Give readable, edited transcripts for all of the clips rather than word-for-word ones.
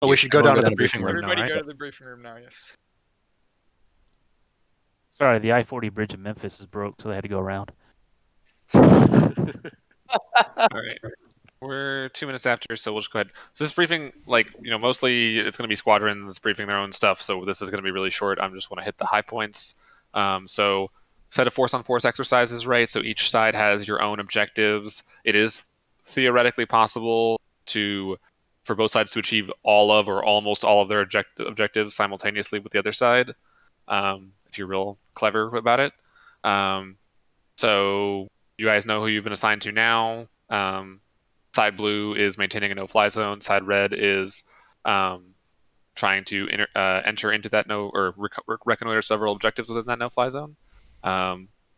Oh, we should go down to the briefing room now, Everybody right? go to the briefing room now, yes. Sorry, the I-40 bridge in Memphis is broke, so they had to go around. All right. We're 2 minutes after, so we'll just go ahead. So this briefing, mostly it's going to be squadrons briefing their own stuff, so this is going to be really short. I just want to hit the high points. So set of force-on-force exercises, right? So each side has your own objectives. It is theoretically possible for both sides to achieve all of or almost all of their objectives simultaneously with the other side, if you're real clever about it. So you guys know who you've been assigned to now. Side blue is maintaining a no-fly zone. Side red is trying to enter into that reconnoiter several objectives within that no-fly zone.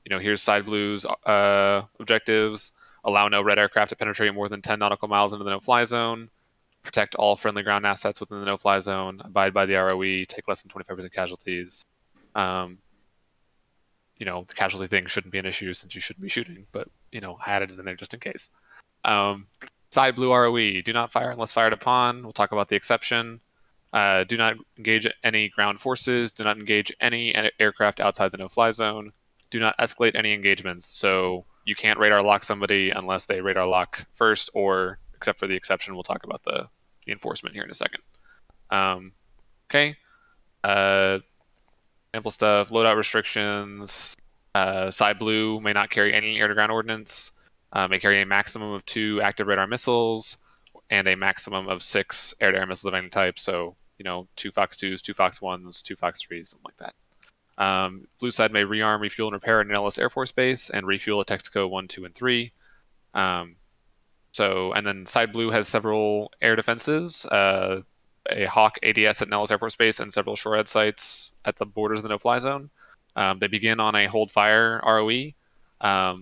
Here's side blue's objectives: allow no red aircraft to penetrate more than 10 nautical miles into the no-fly zone, protect all friendly ground assets within the no-fly zone, abide by the ROE, take less than 25% casualties. The casualty thing shouldn't be an issue since you shouldn't be shooting, but I had it in there just in case. Side blue ROE, do not fire unless fired upon. We'll talk about the exception. Do not engage any ground forces. Do not engage any aircraft outside the no-fly zone. Do not escalate any engagements. So you can't radar lock somebody unless they radar lock first, or except for the exception. We'll talk about the enforcement here in a second. Okay. Sample stuff, loadout restrictions. Side blue may not carry any air-to-ground ordnance. May carry a maximum of 2 active radar missiles and a maximum of 6 air-to-air missiles of any type. So, 2 Fox 2s, 2 Fox 1s, 2 Fox 3s, something like that. Blue side may rearm, refuel, and repair an Nellis Air Force Base and refuel at Texaco 1, 2, and 3. And then side blue has several air defenses, a Hawk ADS at Nellis Air Force Base and several shorehead sites at the borders of the no-fly zone. They begin on a hold fire ROE.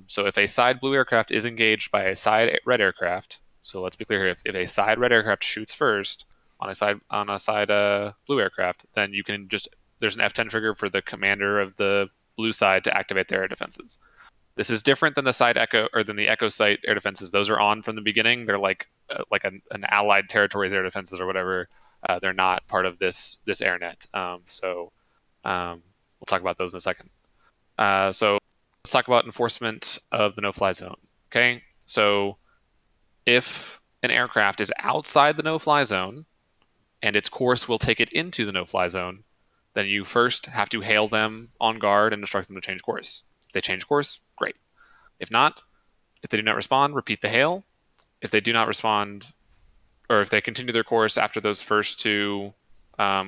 So if a side blue aircraft is engaged by a side red aircraft, so let's be clear here, if a side red aircraft shoots first on a side blue aircraft, then you can there's an F10 trigger for the commander of the blue side to activate their air defenses. This is different than the Echo site air defenses. Those are on from the beginning. They're like an allied territories air defenses or whatever. They're not part of this AirNet. We'll talk about those in a second. So let's talk about enforcement of the no-fly zone. Okay, so if an aircraft is outside the no-fly zone and its course will take it into the no-fly zone, then you first have to hail them on guard and instruct them to change course. If they change course, great. If not, if they do not respond, repeat the hail. If they do not respond, or if they continue their course after those first 2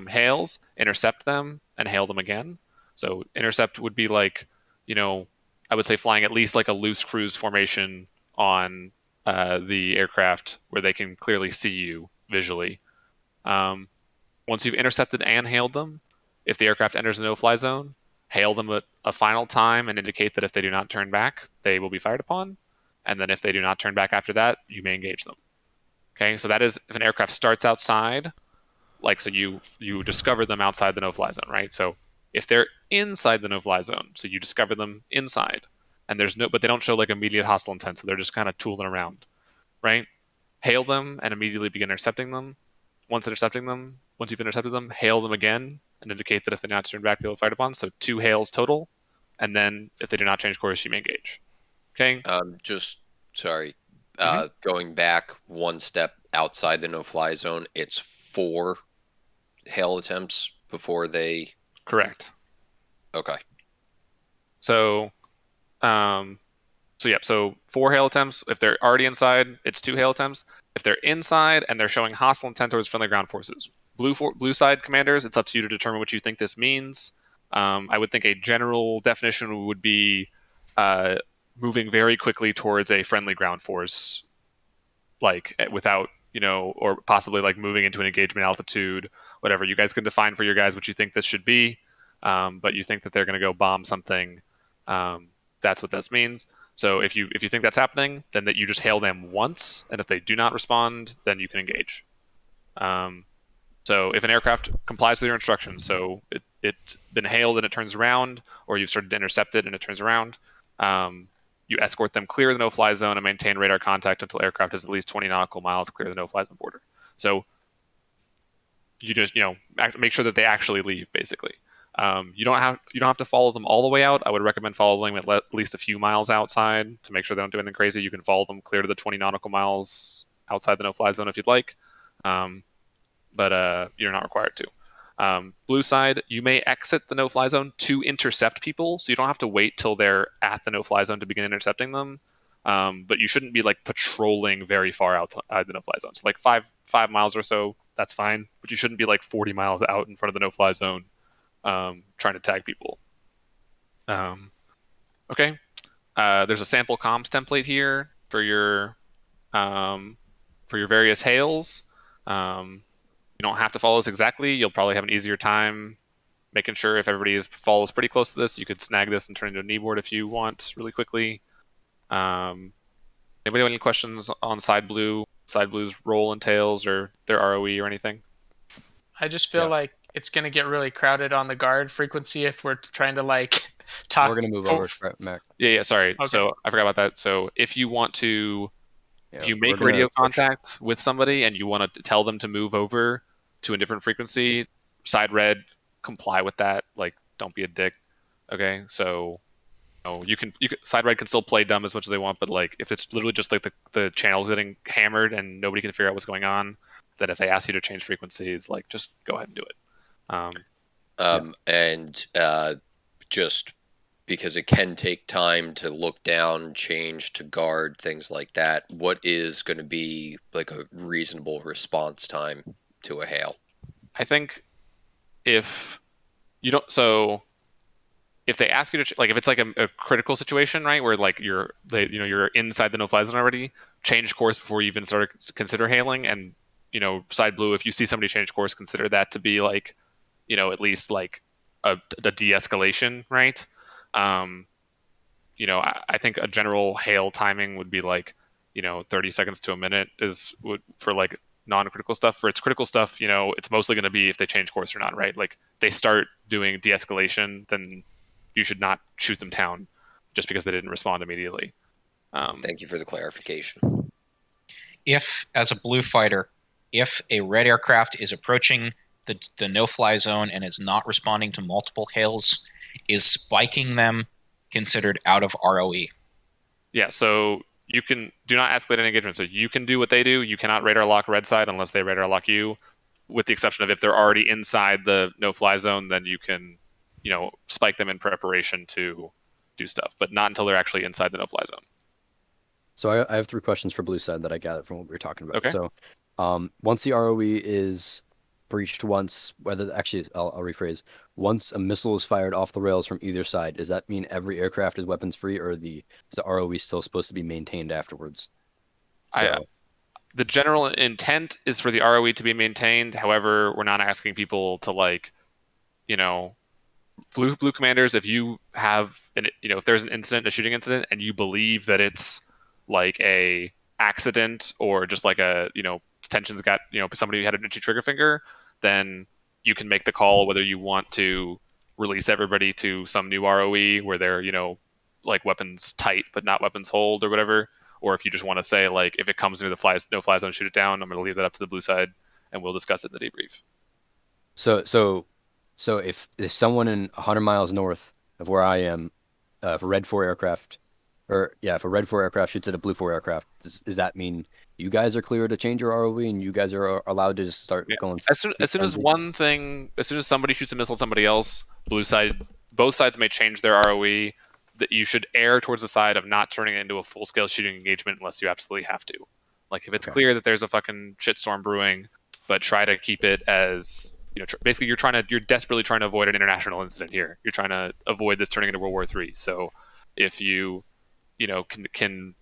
hails, intercept them and hail them again. So intercept would be like, I would say flying at least like a loose cruise formation on the aircraft where they can clearly see you visually. Once you've intercepted and hailed them, if the aircraft enters the no-fly zone, hail them a final time and indicate that if they do not turn back, they will be fired upon. And then if they do not turn back after that, you may engage them. Okay, so that is if an aircraft starts outside, so you discover them outside the no-fly zone, right? So if they're inside the no-fly zone, so you discover them inside, and but they don't show like immediate hostile intent, so they're just kind of tooling around, right? Hail them and immediately begin intercepting them. Once you've intercepted them, hail them again and indicate that if they do not turn back, they will be fired upon. So 2 hails total, and then if they do not change course, you may engage. Okay. Going back 1 step outside the no-fly zone, it's 4 hail attempts before they. Correct. Okay. So 4 hail attempts. If they're already inside, it's 2 hail attempts. If they're inside and they're showing hostile intent towards friendly ground forces, blue side commanders, it's up to you to determine what you think this means. I would think a general definition would be moving very quickly towards a friendly ground force, without or possibly moving into an engagement altitude, whatever. You guys can define for your guys what you think this should be, but you think that they're going to go bomb something. That's what this means. So if you think that's happening, then that you just hail them once, and if they do not respond, then you can engage. So if an aircraft complies with your instructions, so it's been hailed and it turns around, or you've started to intercept it and it turns around, you escort them clear the no-fly zone and maintain radar contact until aircraft is at least 20 nautical miles clear the no-fly zone border. So you just make sure that they actually leave. Basically, you don't have to follow them all the way out. I would recommend following them at least a few miles outside to make sure they don't do anything crazy. You can follow them clear to the 20 nautical miles outside the no-fly zone if you'd like, but you're not required to. Blue side, you may exit the no-fly zone to intercept people, so you don't have to wait till they're at the no-fly zone to begin intercepting them. But you shouldn't be like patrolling very far outside the no-fly zone. So like 5 miles or so, that's fine. But you shouldn't be like 40 miles out in front of the no-fly zone, trying to tag people. Okay. There's a sample comms template here for your various hails. You don't have to follow this exactly. You'll probably have an easier time making sure if everybody follows pretty close to this. You could snag this and turn it into a kneeboard if you want really quickly. Anybody have any questions on side blue's role and tails or their ROE or anything? I just feel like it's going to get really crowded on the guard frequency if we're trying to like talk. We're going to move over, Mac. Yeah, sorry. Okay. So I forgot about that. So if you want to, if you make radio contact with somebody and you want to tell them to move over to a different frequency, side red, comply with that. Like, don't be a dick. Okay, so you can side red can still play dumb as much as they want, but like if it's literally just like the channel's getting hammered and nobody can figure out what's going on, then if they ask you to change frequencies, like just go ahead and do it. And just because it can take time to look down, change to guard, things like that, what is going to be like a reasonable response time to a hail? I think if you don't, so if they ask you to, like, if it's like a critical situation, right, where like you're inside the no-fly zone already, change course before you even start to consider hailing. And side blue, if you see somebody change course, consider that to be like, at least like a de-escalation, right? I think a general hail timing would be like 30 seconds to a minute for like non-critical stuff. For its critical stuff, it's mostly going to be if they change course or not, right? Like they start doing de-escalation, then you should not shoot them down just because they didn't respond immediately. Thank you for the clarification. If, as a blue fighter, if a red aircraft is approaching the no-fly zone and is not responding to multiple hails, is spiking them considered out of ROE? Yeah, so you can do not escalate any engagement. So you can do what they do. You cannot radar lock red side unless they radar lock you, with the exception of if they're already inside the no-fly zone, then you can spike them in preparation to do stuff, but not until they're actually inside the no-fly zone. So I have 3 questions for blue side that I gathered from what we were talking about. Okay. So once the ROE is breached once, I'll rephrase, once a missile is fired off the rails from either side, does that mean every aircraft is weapons free, or is the ROE still supposed to be maintained afterwards? The general intent is for the ROE to be maintained. However, we're not asking people to blue commanders, if you have if there's an incident, a shooting incident, and you believe that it's like a accident or just like a tensions got somebody had an itchy trigger finger, then you can make the call whether you want to release everybody to some new ROE where they're like weapons tight but not weapons hold or whatever, or if you just want to say like if it comes near the no-fly zone, shoot it down. I'm going to leave that up to the blue side and we'll discuss it in the debrief. So if someone in 100 miles north of where I am, if a red 4 aircraft, if a red 4 aircraft shoots at a blue 4 aircraft, does that mean you guys are clear to change your ROE and you guys are allowed to just start going? As soon as somebody shoots a missile at somebody else, both sides may change their ROE. That you should err towards the side of not turning it into a full-scale shooting engagement unless you absolutely have to. Like if it's clear that there's a fucking shitstorm brewing, but try to keep it as basically you're desperately trying to avoid an international incident here. You're trying to avoid this turning into World War III. So if you can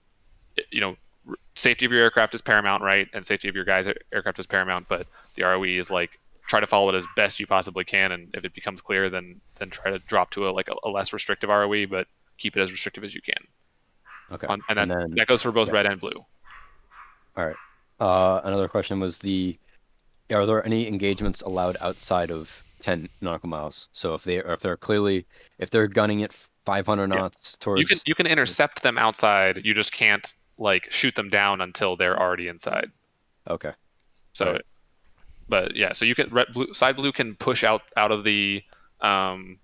safety of your aircraft is paramount, right? And safety of your guys' aircraft is paramount, but the ROE is like try to follow it as best you possibly can, and if it becomes clear, then try to drop to a less restrictive ROE, but keep it as restrictive as you can. Okay. And then that goes for both red and blue. All right. Another question was are there any engagements allowed outside of 10 nautical miles? So if they're gunning it 500 knots towards, you can intercept them outside. You just can't like shoot them down until they're already inside. Okay. So But yeah, so you can side blue can push out of the thing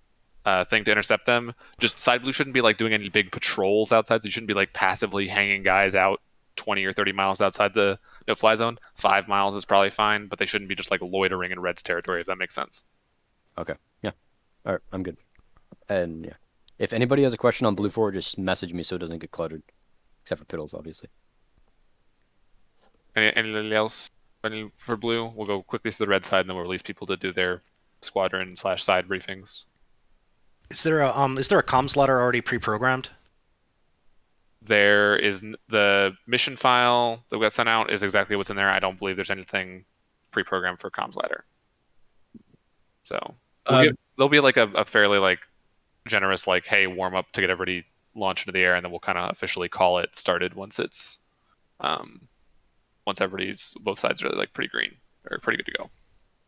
to intercept them. Just side blue shouldn't be like doing any big patrols outside. So you shouldn't be like passively hanging guys out 20 or 30 miles outside the no-fly zone. 5 miles is probably fine, but they shouldn't be just like loitering in red's territory. If that makes sense. Okay. Yeah. All right. I'm good. And yeah, if anybody has a question on blue 4, just message me so it doesn't get cluttered. Except for Piddles, obviously. Anybody else? Any for blue? We'll go quickly to the red side, and then we'll release people to do their squadron/side briefings. Is there a comms letter already pre-programmed? There is the mission file that got sent out is exactly what's in there. I don't believe there's anything pre-programmed for comms ladder. So there'll be like a fairly like generous like, hey, warm up to get everybody launched into the air, and then we'll kind of officially call it started once it's once everybody's both sides are like pretty green or pretty good to go.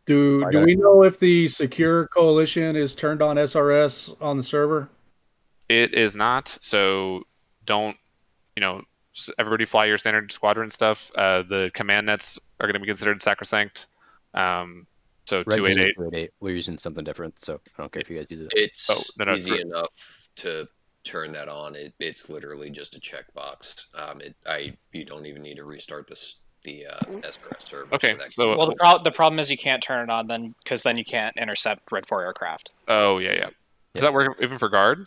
Do we know if the secure coalition is turned on SRS on the server? It is not. So don't everybody fly your standard squadron stuff. The command nets are going to be considered sacrosanct. So Red 288. 288. We're using something different, so I don't care if you guys use it. It's easy for- enough to turn that on. It's literally just a checkbox. You don't even need to restart the SRS server. Okay, for that. so Well, the problem is you can't turn it on then, because then you can't intercept Red 4 aircraft. oh yeah. Does that work even for guard?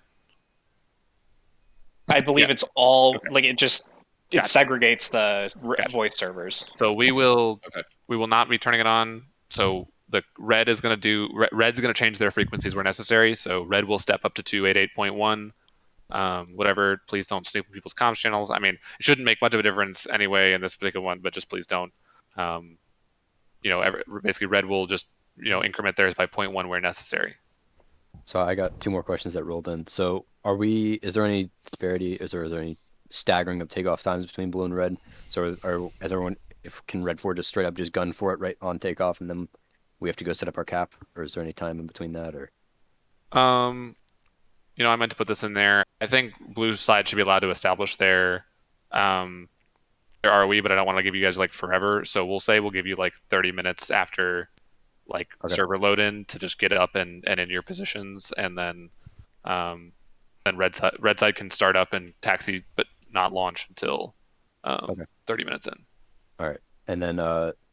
I believe Yeah. it's all Okay. like it Gotcha. segregates the Gotcha. voice servers. So we will not be turning it on. So the red's going to change their frequencies where necessary. So red will step up to 288.1. Whatever. Please don't snoop in people's comms channels. I mean, it shouldn't make much of a difference anyway in this particular one, but just please don't. Basically red will just increment theirs by 0.1 where necessary. So I got 2 more questions that rolled in. So is there any disparity? Is there any staggering of takeoff times between blue and red? So can red 4 just straight up just gun for it right on takeoff, and then we have to go set up our cap, or is there any time in between that? Or I meant to put this in there. I think blue side should be allowed to establish their ROE, but I don't want to give you guys like forever. So we'll give you like 30 minutes after server load in to just get up and in your positions, and then red side can start up and taxi but not launch until 30 minutes in. All right. And then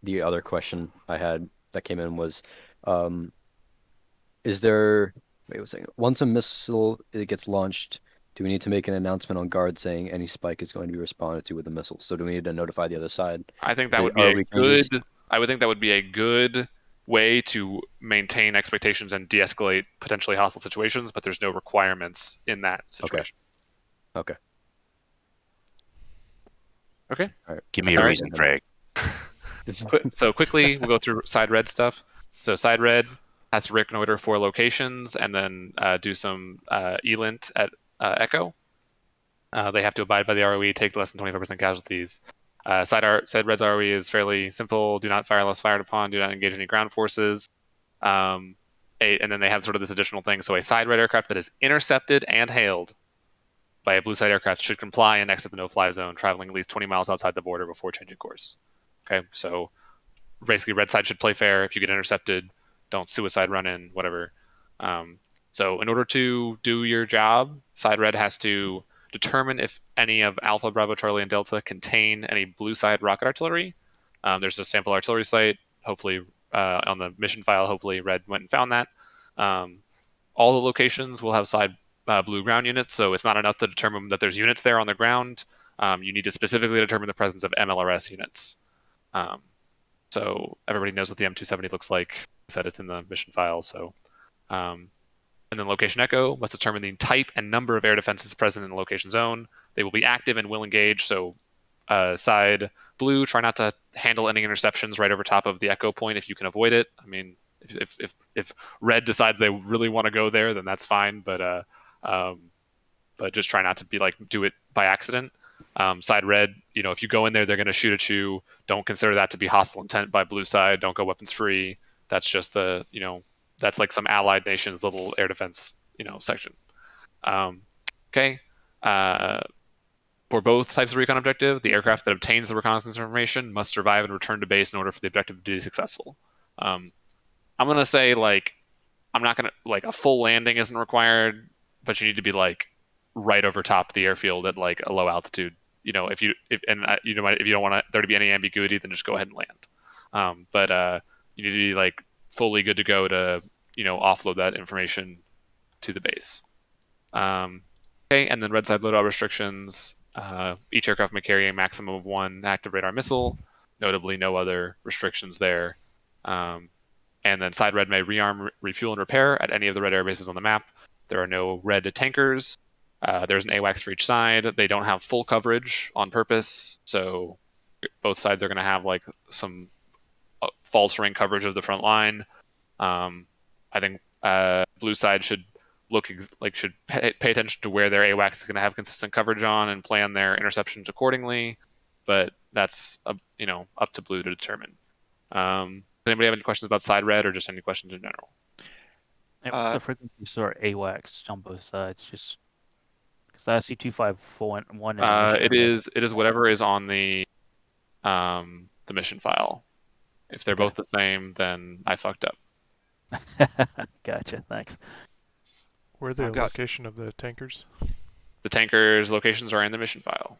the other question I had that came in was, is there? Wait a second. Once a missile gets launched, do we need to make an announcement on guard saying any spike is going to be responded to with a missile? So do we need to notify the other side? I think that would be I would think that would be a good way to maintain expectations and de-escalate potentially hostile situations, but there's no requirements in that situation. Okay. Okay. All right. Give me a reason, Craig. So quickly, we'll go through side red stuff. So side red has to reconnoiter 4 locations and then do some ELINT at Echo. They have to abide by the ROE, take less than 25% casualties. Side red's ROE is fairly simple. Do not fire unless fired upon. Do not engage any ground forces. And then they have sort of this additional thing. So a side red aircraft that is intercepted and hailed by a blue side aircraft should comply and exit the no-fly zone, traveling at least 20 miles outside the border before changing course. Okay, so basically red side should play fair. If you get intercepted, don't suicide run in, whatever. So in order to do your job, side red has to determine if any of Alpha, Bravo, Charlie, and Delta contain any blue side rocket artillery. There's a sample artillery site, hopefully on the mission file, hopefully red went and found that. All the locations will have side blue ground units, so it's not enough to determine that there's units there on the ground. You need to specifically determine the presence of MLRS units. So everybody knows what the M270 looks like. I said it's in the mission file. So, and then location echo must determine the type and number of air defenses present in the location zone. They will be active and will engage. So, side blue, try not to handle any interceptions right over top of the echo point if you can avoid it. I mean, if red decides they really want to go there, then that's fine. But just try not to do it by accident. Side red, if you go in there, they're going to shoot at you. Don't consider that to be hostile intent by blue side. Don't go weapons free. That's just that's like some allied nation's little air defense, section. Okay. For both types of recon objective, the aircraft that obtains the reconnaissance information must survive and return to base in order for the objective to be successful. I'm gonna say like I'm not gonna like a full landing isn't required, but you need to be like right over top of the airfield at like a low altitude. If you if and you know if you don't want there to be any ambiguity, then just go ahead and land. But you need to be like fully good to go to offload that information to the base. Okay, and then red side loadout restrictions. Each aircraft may carry a maximum of one active radar missile. Notably, no other restrictions there. And then side red may rearm, refuel, and repair at any of the red air bases on the map. There are no red tankers. There's an AWACS for each side. They don't have full coverage on purpose, so both sides are going to have like some false ring coverage of the front line. I think blue side should should pay attention to where their AWACS is going to have consistent coverage on and plan their interceptions accordingly. But that's up to blue to determine. Does anybody have any questions about side red or just any questions in general? And what's the frequency for AWACS on both sides? Just because I see 2541 in the mission. It is whatever is on the mission file. If they're both the same, then I fucked up. Gotcha. Thanks. Where are the location of the tankers? The tankers' locations are in the mission file.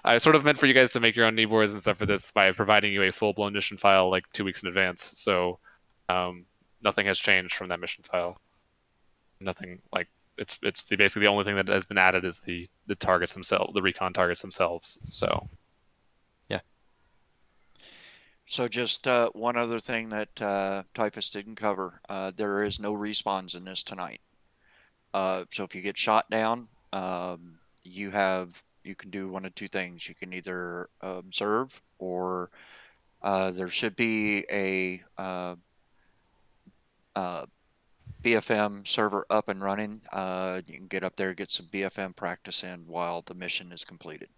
I sort of meant for you guys to make your own kneeboards and stuff for this by providing you a full-blown mission file like 2 weeks in advance. So nothing has changed from that mission file. Nothing like it's basically the only thing that has been added is the targets themselves, the recon targets themselves. So yeah. So just one other thing that Typhus didn't cover: there is no respawns in this tonight. So if you get shot down, you can do one of two things. You can either observe, or there should be a BFM server up and running. You can get up there, get some BFM practice in while the mission is completed.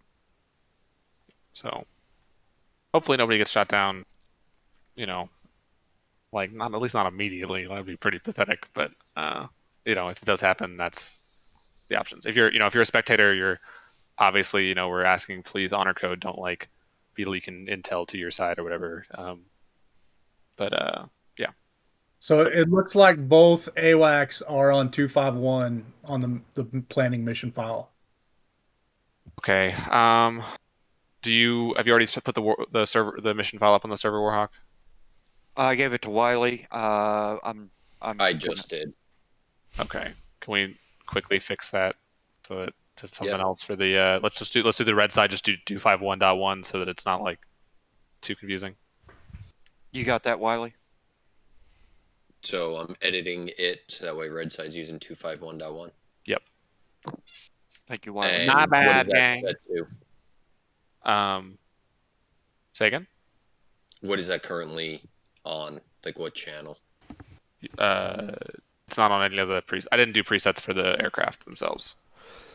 So hopefully nobody gets shot down. Like not at least not immediately. That would be pretty pathetic. But if it does happen, that's the options. If you're a spectator, you're obviously we're asking please honor code. Don't like be leaking intel to your side or whatever. Yeah. So it looks like both AWACS are on 251 on the planning mission file. Okay. Have you already put the mission file up on the server, Warhawk? I gave it to Wiley. I just did. Okay. Can we quickly fix that to something else for the let's do the red side, just do 251.1 so that it's not like too confusing. You got that, Wiley? So I'm editing it so that way red side's using 251.1. Yep. Thank you, Wiley. Not bad, gang. Say again? What is that currently on? Like what channel? It's not on any of the I didn't do presets for the aircraft themselves.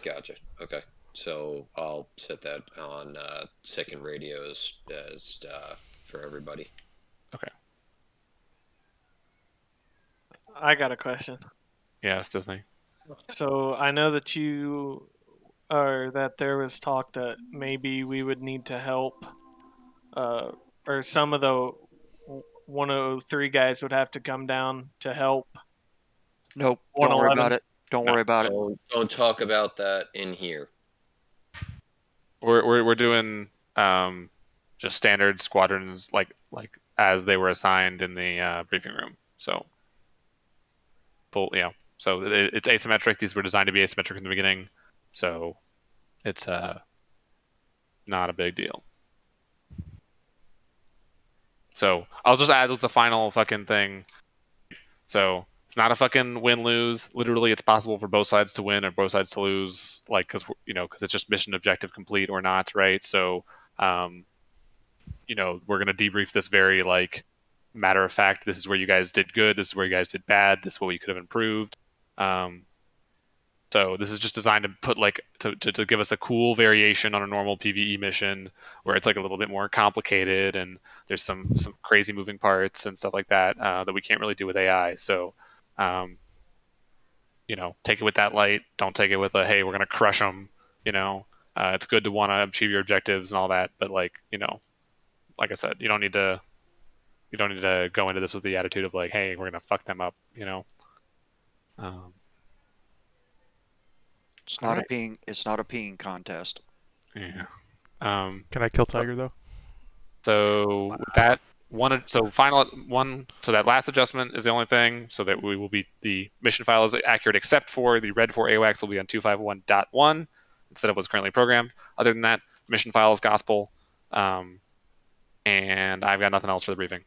Gotcha. Okay. So I'll set that on second radios as for everybody. Okay. I got a question. Yes, Disney. So I know that that there was talk that maybe we would need to help, or some of the 103 guys would have to come down to help. Nope. Don't worry about it. Don't worry about it. Don't talk about that in here. We're doing just standard squadrons like as they were assigned in the briefing room. So full, So it's asymmetric. These were designed to be asymmetric in the beginning, so it's not a big deal. So I'll just add the final fucking thing. So it's not a fucking win-lose. Literally, it's possible for both sides to win or both sides to lose, like because it's just mission objective complete or not, right? So we're gonna debrief this very matter of fact. This is where you guys did good. This is where you guys did bad. This is what we could have improved. So this is just designed to put to give us a cool variation on a normal PvE mission where it's a little bit more complicated and there's some crazy moving parts and stuff like that that we can't really do with AI. So take it with that light. Don't take it with hey, we're gonna crush them. It's good to want to achieve your objectives and all that, but like I said, you don't need to you don't need to go into this with the attitude of like, hey, we're gonna fuck them up, you know. It's not a peeing. It's not a peeing contest. Yeah. Can I kill Tiger though? So that one, so final one, so that last adjustment is the only thing. So that we will be the mission file is accurate except for the red 4 AWACS will be on 251.1 instead of what's currently programmed. Other than that, mission file is gospel, and I've got nothing else for the briefing.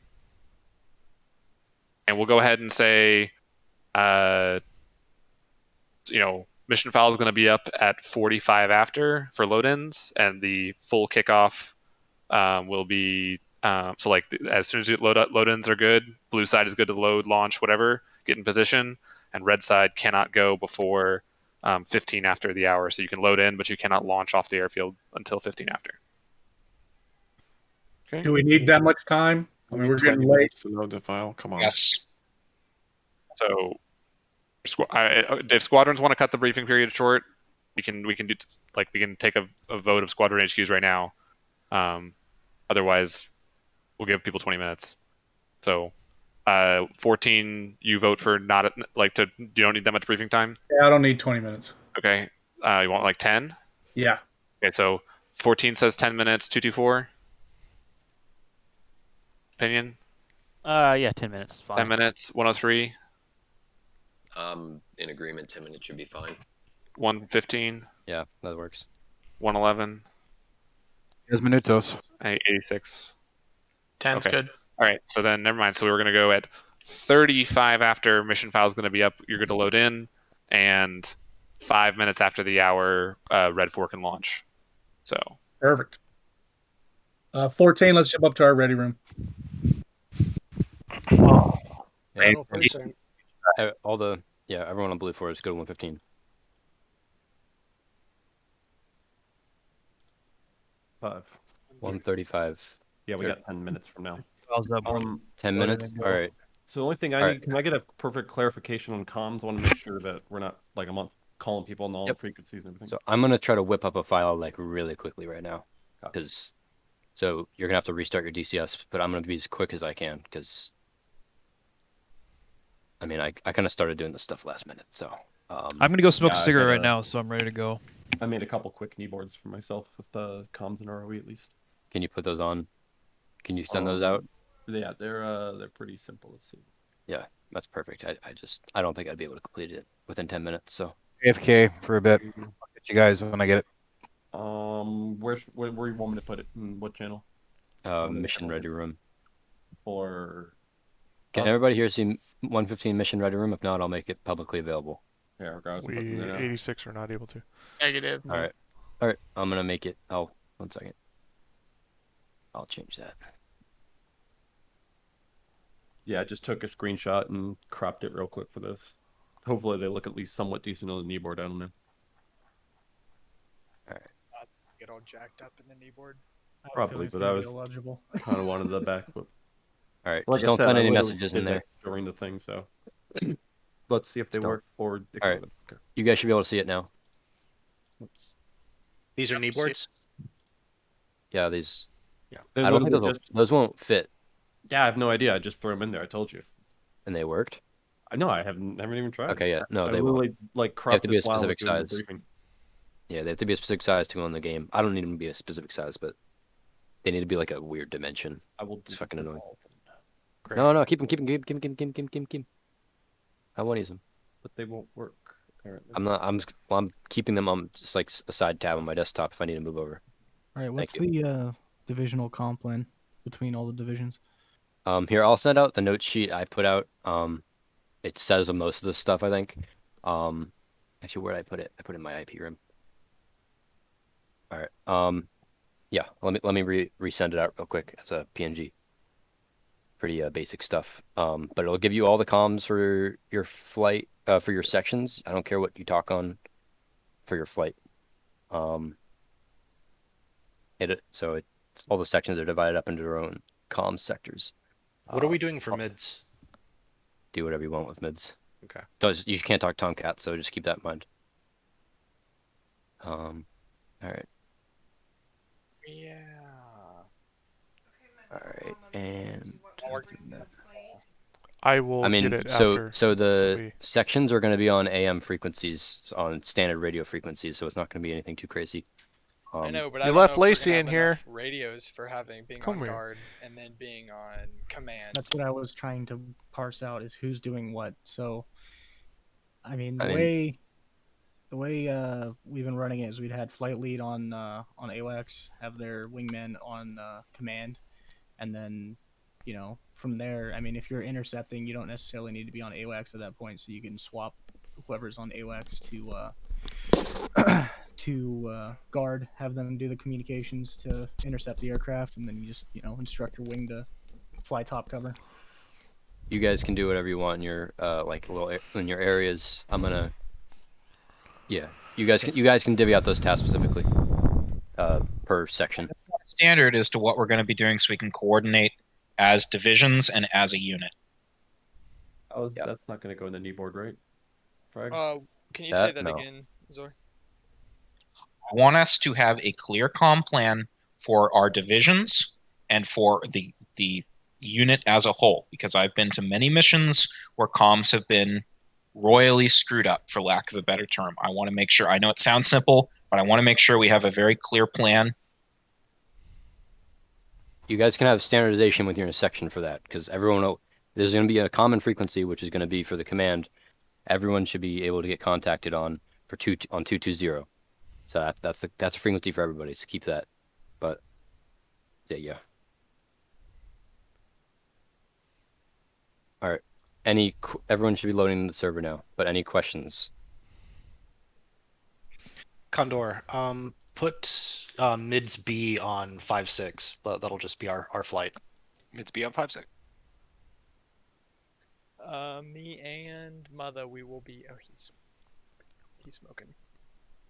And we'll go ahead and say, mission file is going to be up at 45 after for load-ins, and the full kickoff will be so like as soon as load-ins are good, blue side is good to load, launch, whatever, get in position, and red side cannot go before 15 after the hour. So you can load in, but you cannot launch off the airfield until 15 after. Okay. Do we need that much time? I mean, we're getting late to load the file. Come on. Yes. So if squadrons want to cut the briefing period short, we can take a vote of squadron HQs right now. Otherwise, we'll give people 20 minutes. So 14, you vote for not you don't need that much briefing time? Yeah, I don't need 20 minutes. Okay. You want like 10? Yeah. Okay, so 14 says 10 minutes, 224. Opinion? Yeah, 10 minutes is fine. 10 minutes, 103. In agreement, 10 minutes should be fine. 115. Yeah, that works. 111. 10 minutos. 86. 10's good. All right, so then never mind. So we were going to go at 35 after mission file is going to be up. You're going to load in, and 5 minutes after the hour, Red 4 can launch. So perfect. 14. Let's jump up to our ready room. Yeah. Everyone on blue 4 is go to 115. 135. Yeah, we got 10 minutes from now. 10 minutes? All right. So the only thing I need, can I get a perfect clarification on comms? I want to make sure that we're not like a month calling people on all the frequencies and everything. So I'm going to try to whip up a file like really quickly right now. So you're going to have to restart your DCS, but I'm going to be as quick as I can because I mean, I kind of started doing this stuff last minute. So I'm going to go smoke a cigarette right now, so I'm ready to go. I made a couple quick kneeboards for myself with comms and ROE at least. Can you put those on? Can you send those out? Yeah, they're pretty simple. Let's see. Yeah, that's perfect. I don't think I'd be able to complete it within 10 minutes. So AFK for a bit. I'll get you guys when I get it. Where you want me to put it? In what channel? Mission ready room. Can everybody here see 115 mission ready room? If not, I'll make it publicly available. Yeah, regardless. We 86 are not able to. Negative. All right. I'm gonna make it. Oh, 1 second. I'll change that. Yeah, I just took a screenshot and cropped it real quick for this. Hopefully they look at least somewhat decent on the kneeboard. I don't know. All right. Get all jacked up in the kneeboard. Probably, but I was illegible. kind of wanted the backflip. All right, just don't send any messages in there during the thing. So let's see if they work. Or all right, you guys should be able to see it now. These are kneeboards. Yeah, these. Yeah, I don't think those won't fit. Yeah, I have no idea. I just threw them in there. I told you. And they worked? No, I haven't even tried. Okay, yeah, no, they won't. Like they have to be a while I was specific doing the size. briefing. Yeah, they have to be a specific size to go in the game. I don't need them to be a specific size, but they need to be like a weird dimension. It's fucking annoying. Great. No, keep them. I want to use them. But they won't work. Apparently. I'm keeping them on just like a side tab on my desktop if I need to move over. All right, what's the divisional comp plan between all the divisions? Here, I'll send out the note sheet I put out. It says most of this stuff, I think. Actually, where did I put it? I put it in my IP room. All right. Yeah, let me resend it out real quick as a PNG. Pretty basic stuff. But it'll give you all the comms for your flight, for your sections. I don't care what you talk on for your flight. So all the sections are divided up into their own comms sectors. What are we doing for mids? Do whatever you want with mids. Okay. You can't talk Tomcat, so just keep that in mind. All right. Yeah. All right, and I will I mean, get it so after. so the we- sections are going to be on AM frequencies, on standard radio frequencies, so it's not going to be anything too crazy. I know, but You I don't left know if Lacey we're in gonna have here. enough radios for being Come on here. guard and then being on command. That's what I was trying to parse out, is who's doing what. So, I mean, I the mean- way we've been running it is we'd had flight lead on AWACS, have their wingmen on command, and then, you know, from there, I mean, if you're intercepting, you don't necessarily need to be on AWACS at that point, so you can swap whoever's on AWACS to guard, have them do the communications to intercept the aircraft, and then you just, you know, instruct your wing to fly top cover. You guys can do whatever you want in your like in your areas. I'm gonna. Yeah, you guys can divvy out those tasks specifically per section. Standard as to what we're going to be doing, so we can coordinate as divisions and as a unit. That's not going to go in the kneeboard, right? Frag? Can you say that again, Zor? I want us to have a clear comm plan for our divisions and for the unit as a whole, because I've been to many missions where comms have been royally screwed up, for lack of a better term. I want to make sure, I know it sounds simple, but I want to make sure we have a very clear plan. You guys can have standardization within your section for that, because there's going to be a common frequency, which is going to be for the command. Everyone should be able to get contacted on 220. So that's a frequency for everybody. So keep that. But yeah. All right. Everyone should be loading the server now. But any questions? Condor, put mids B on 5-6, but that'll just be our flight. Mids B on 5-6. Me and Mother, we will be. Oh, he's smoking.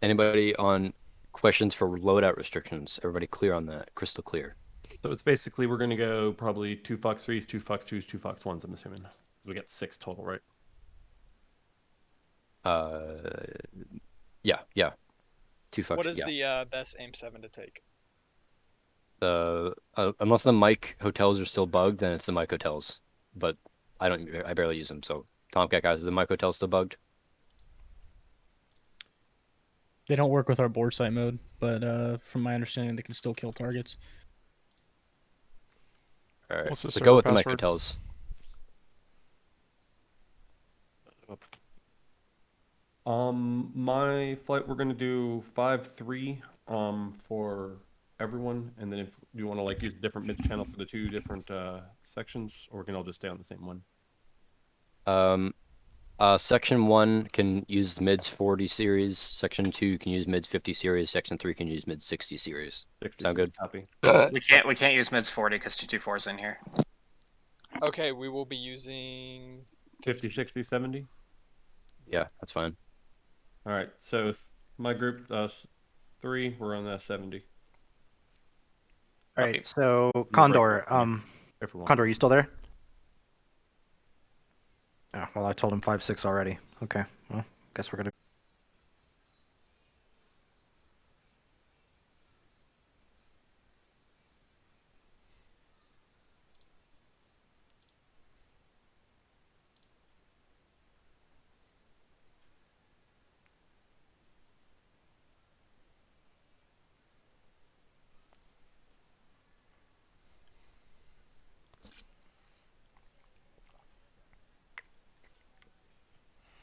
Anybody on questions for loadout restrictions? Everybody clear on that? Crystal clear. So it's basically we're going to go probably 2 Fox 3s, 2 Fox 2s, 2 Fox 1s, I'm assuming. We got 6 total, right? Yeah. 2 Fox. What is the best AIM-7 to take? Unless the mic hotels are still bugged, then it's the mic hotels. But I barely use them. So Tomcat guys, is the mic hotel still bugged? They don't work with our board site mode, but from my understanding, they can still kill targets. All right, What's the so go with server the mic password? hotels. My flight, we're gonna do 5-3 for everyone, and then if you want to like use a different mid channel for the 2 different sections, or we can all just stay on the same one. Section 1 can use mids 40 series. Section 2 can use mids 50 series. Section 3 can use mids 60 series. Sound good? Copy. We can't use mids 40 because 224 is in here. Okay, we will be using 50, 60, 70. Yeah, that's fine. All right, so my group 3, we're on 70. All right, so Condor, Condor, are you still there? Oh, well, I told him 5-6 already. Okay, well, guess we're gonna.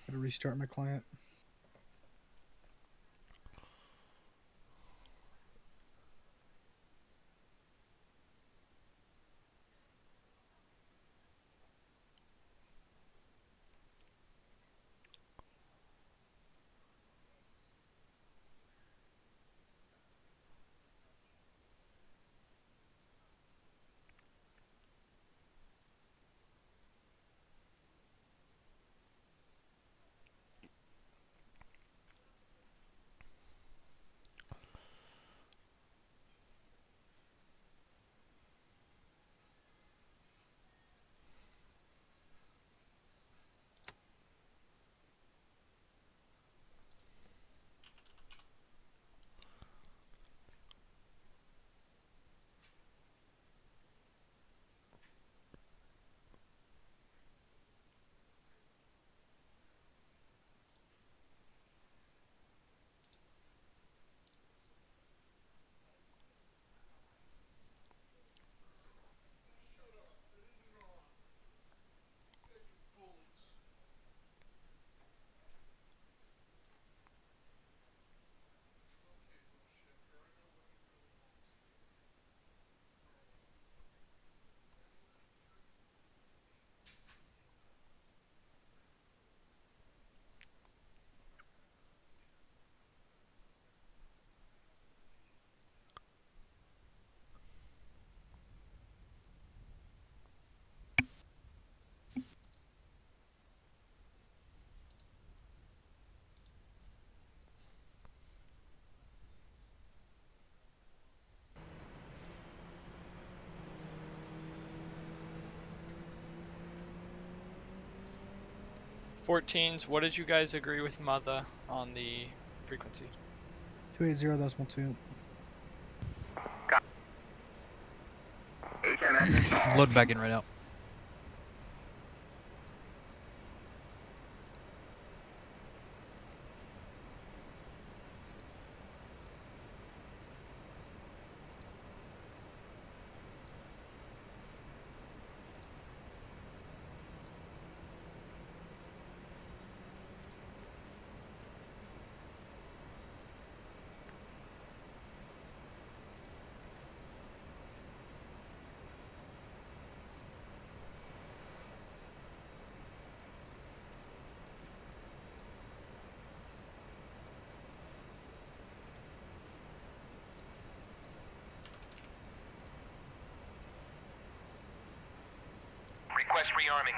Gotta restart my client. 14s, what did you guys agree with Mother on the frequency? 280.2. Loading back in right now. Request rearming.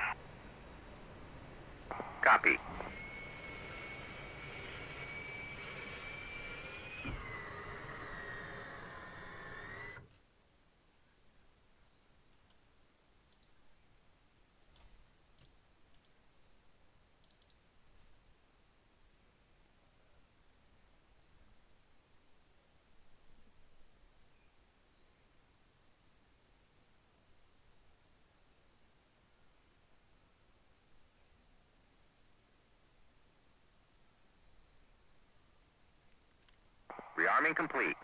Copy. Rearming complete.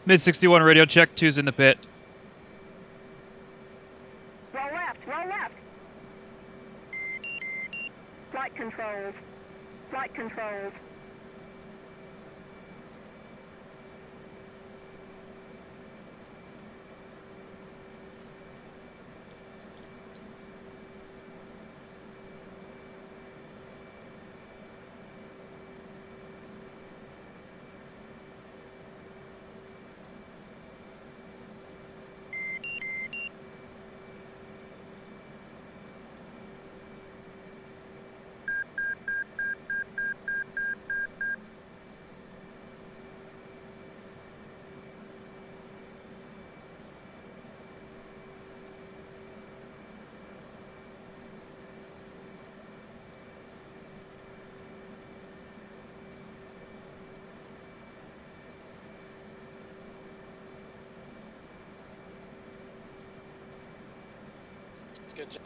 Mid 61 radio check. 2's in the pit. Roll left, roll left. Flight controls. Flight controls. Good job.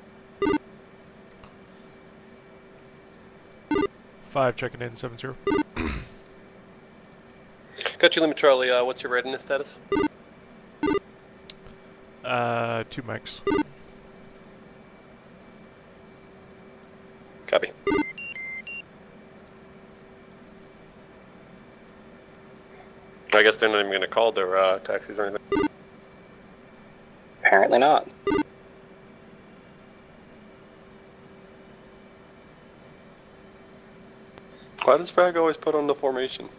5 checking in 7-0. Got you, Lima Charlie. What's your readiness status? 2 mics. Copy. I guess they're not even going to call their taxis or anything. Apparently not. Why does Frag always put on the formation?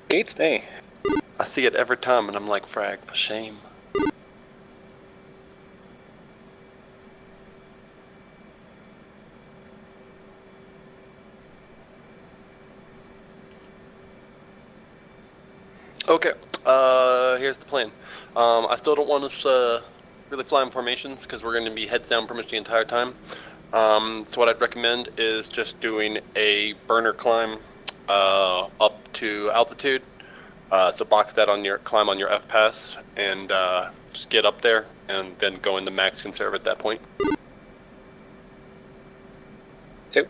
Beats me. I see it every time and I'm like, Frag, for shame. Okay, here's the plan. I still don't want us really fly in formations because we're going to be heads down pretty much the entire time. So what I'd recommend is just doing a burner climb up to altitude. So box that on your climb on your F pass and just get up there and then go into max conserve at that point. Yep.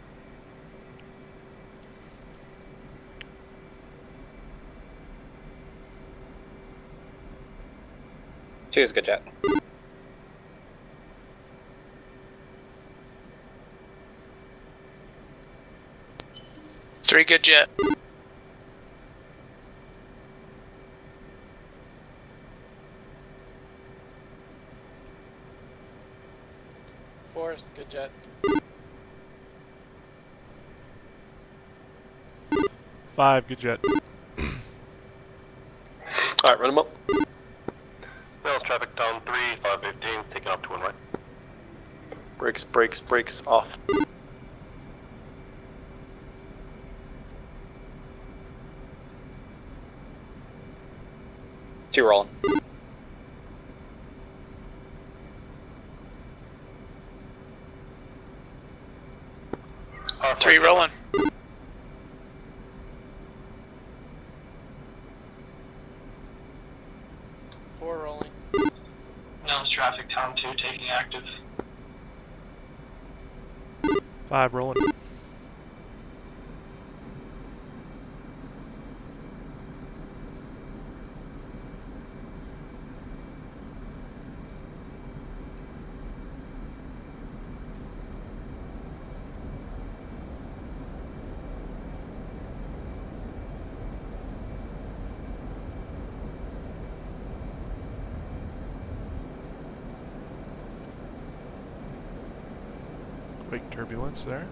2 is good jet. Three good jet. Four is good jet. 5, good jet. Alright, run them up. Rails traffic down 3, 515, taking up to one right. Brakes, brakes, brakes, off. Two rolling. Three rolling. Four rolling. Nels traffic, Town 2 taking active. 5 rolling. Quick turbulence there.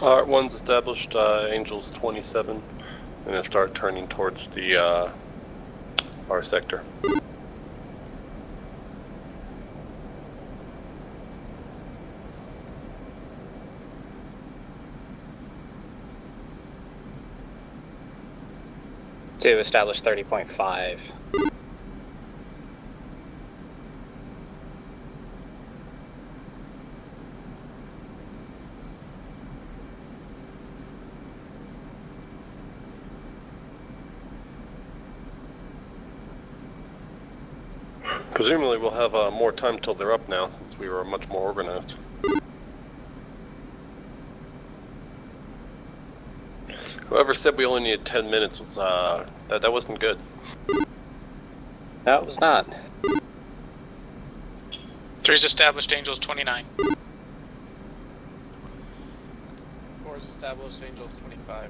Alright, one's established, Angels 27. I'm gonna start turning towards the, our sector. To establish 30.5. Presumably we'll have more time till they're up now, since we were much more organized. Whoever said we only needed 10 minutes was, that wasn't good. That was not. Three's established, Angels 29. Four's established, Angels 25.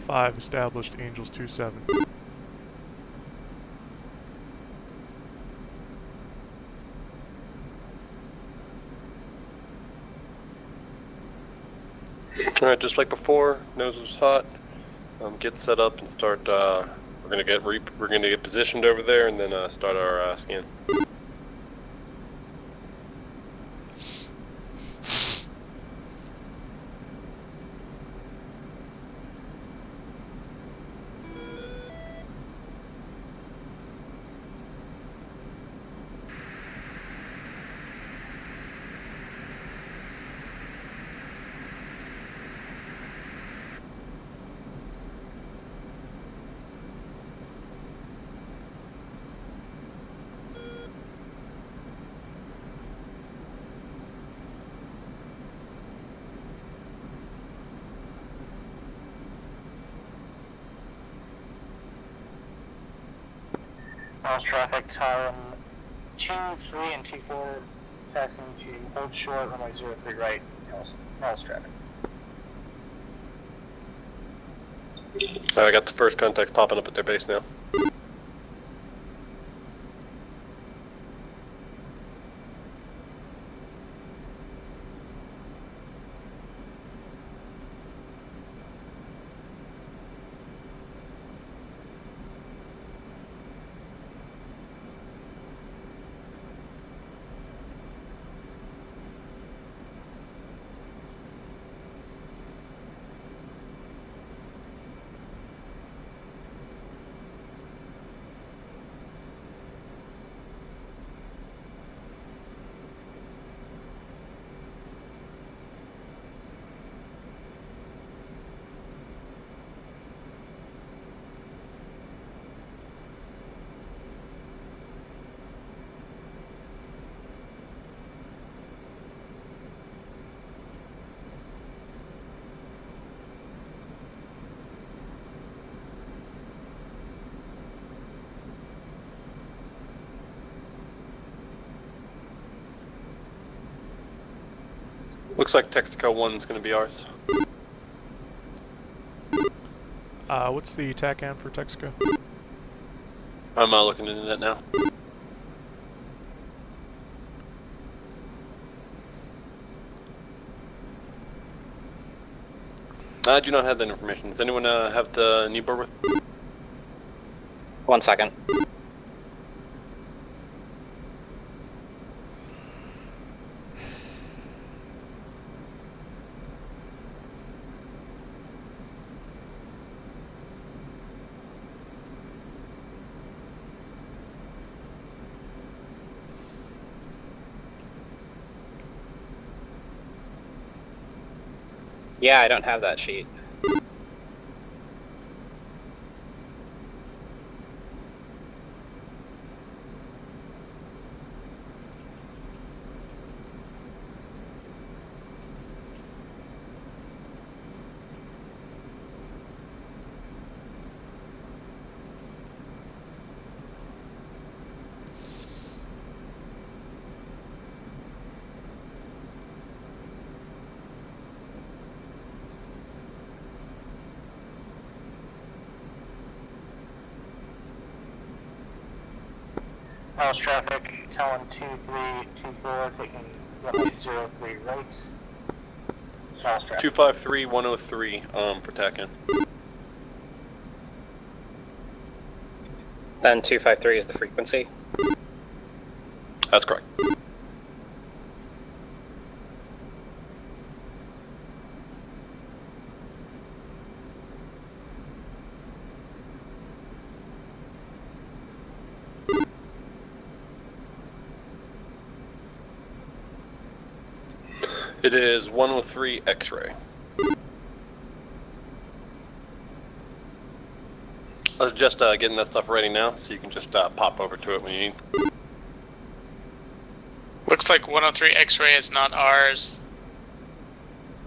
5 established, Angels 2-7. Alright, just like before, nose was hot. Get set up and start. We're gonna get positioned over there and then start our scan. Miles traffic, Talon 2, 3, and 2-4, passing to hold short, runway 03 right, Miles traffic. I got the first contacts popping up at their base now. Looks like Texaco 1 is going to be ours. What's the TACAN for Texaco? I'm looking into that now. I do not have that information. Does anyone have the kneeboard with? 1 second. Yeah, I don't have that sheet. Miles traffic, Talon 2324, taking runway 03 right. Miles traffic. 253 103 for TACAN. Then 253 is the frequency. That's correct. It is 103 X-ray. I was just getting that stuff ready now, so you can just pop over to it when you need. Looks like 103 X-ray is not ours.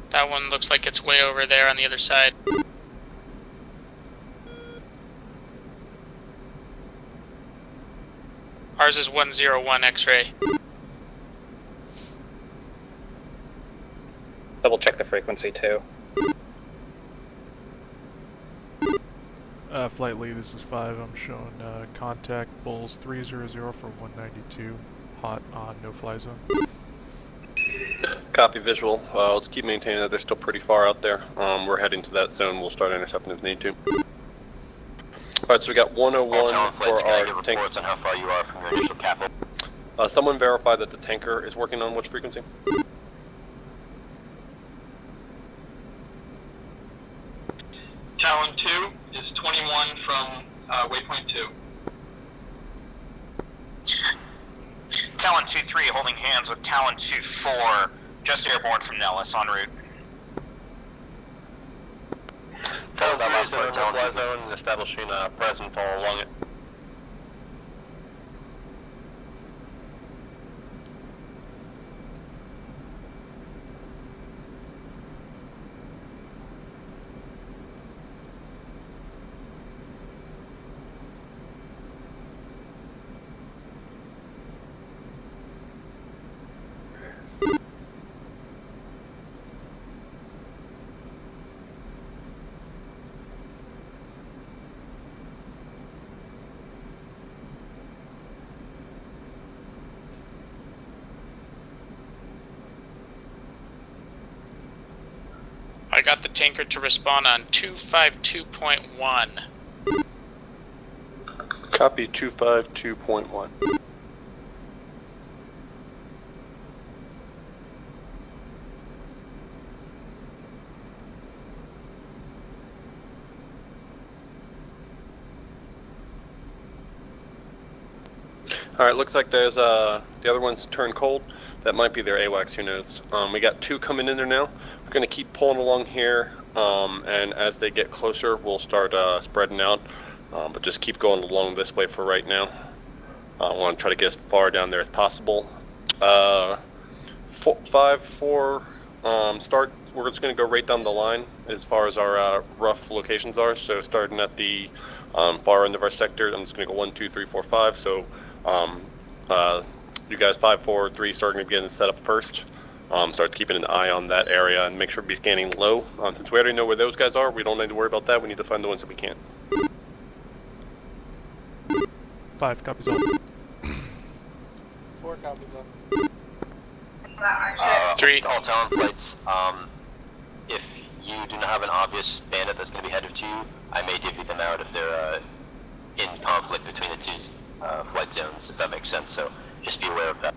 That one looks like it's way over there on the other side. Ours is 101 X-ray. Double check the frequency too. Flight lead, this is 5. I'm showing contact Bulls 300 for 192, hot on no-fly zone. Copy visual. Let's keep maintaining that they're still pretty far out there. We're heading to that zone. We'll start intercepting if need to. Alright, so we got 101 for our tank. On how far you are from your initial capital. Someone verify that the tanker is working on which frequency? Talon 2 is 21 from waypoint 2. Talon 2-3 holding hands with Talon 2-4, just airborne from Nellis, en route. Talon 3 is in the no-fly zone and establishing a presence all along it. I got the tanker to respond on 252.1. Copy 252.1. Alright, looks like there's the other one's turned cold. That might be their AWACS, who knows. We got 2 coming in there now. We're going to keep pulling along here, and as they get closer, we'll start spreading out. But just keep going along this way for right now. I want to try to get as far down there as possible. 5-4, start. We're just going to go right down the line as far as our rough locations are. So starting at the far end of our sector, I'm just going to go 1, 2, 3, 4, 5. So you guys 5, 4, 3 starting to get set up first. Start keeping an eye on that area and make sure we're scanning low. Since we already know where those guys are, we don't need to worry about that. We need to find the ones that we can't. 5 copies up. 4 copies up. 3. All Talon flights, if you do not have an obvious bandit that's going to be headed to you, I may divvy them out if they're in conflict between the 2 flight zones, if that makes sense. So just be aware of that.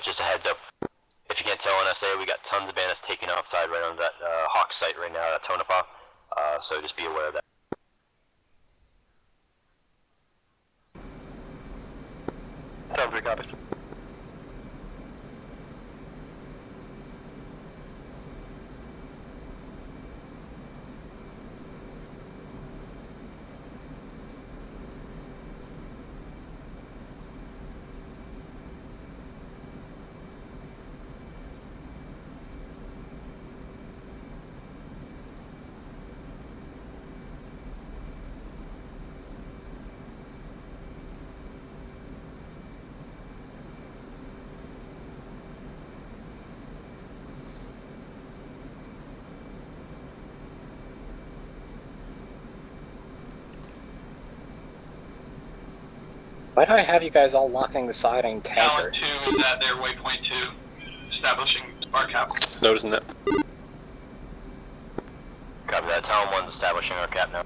Just a heads up, if you can't tell on SA, we got tons of bandits taken outside right on that Hawk site right now at Tonopah, so just be aware of that. Talon 3 copies. Why do I have you guys all locking the siding tanker? Talon 2 is at their waypoint 2, establishing our cap. Noticing that. Copy that. Talon 1's establishing our cap now.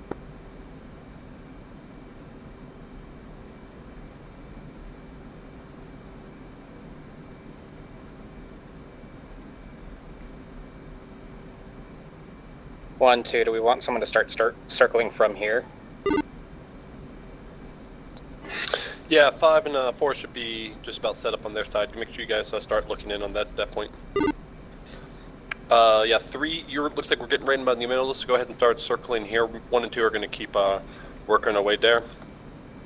One, 2, do we want someone to start circling from here? Yeah, 5 and 4 should be just about set up on their side. Make sure you guys start looking in on that point. Yeah, 3, looks like we're getting right about in the middle, so go ahead and start circling here. 1 and 2 are going to keep working our way there.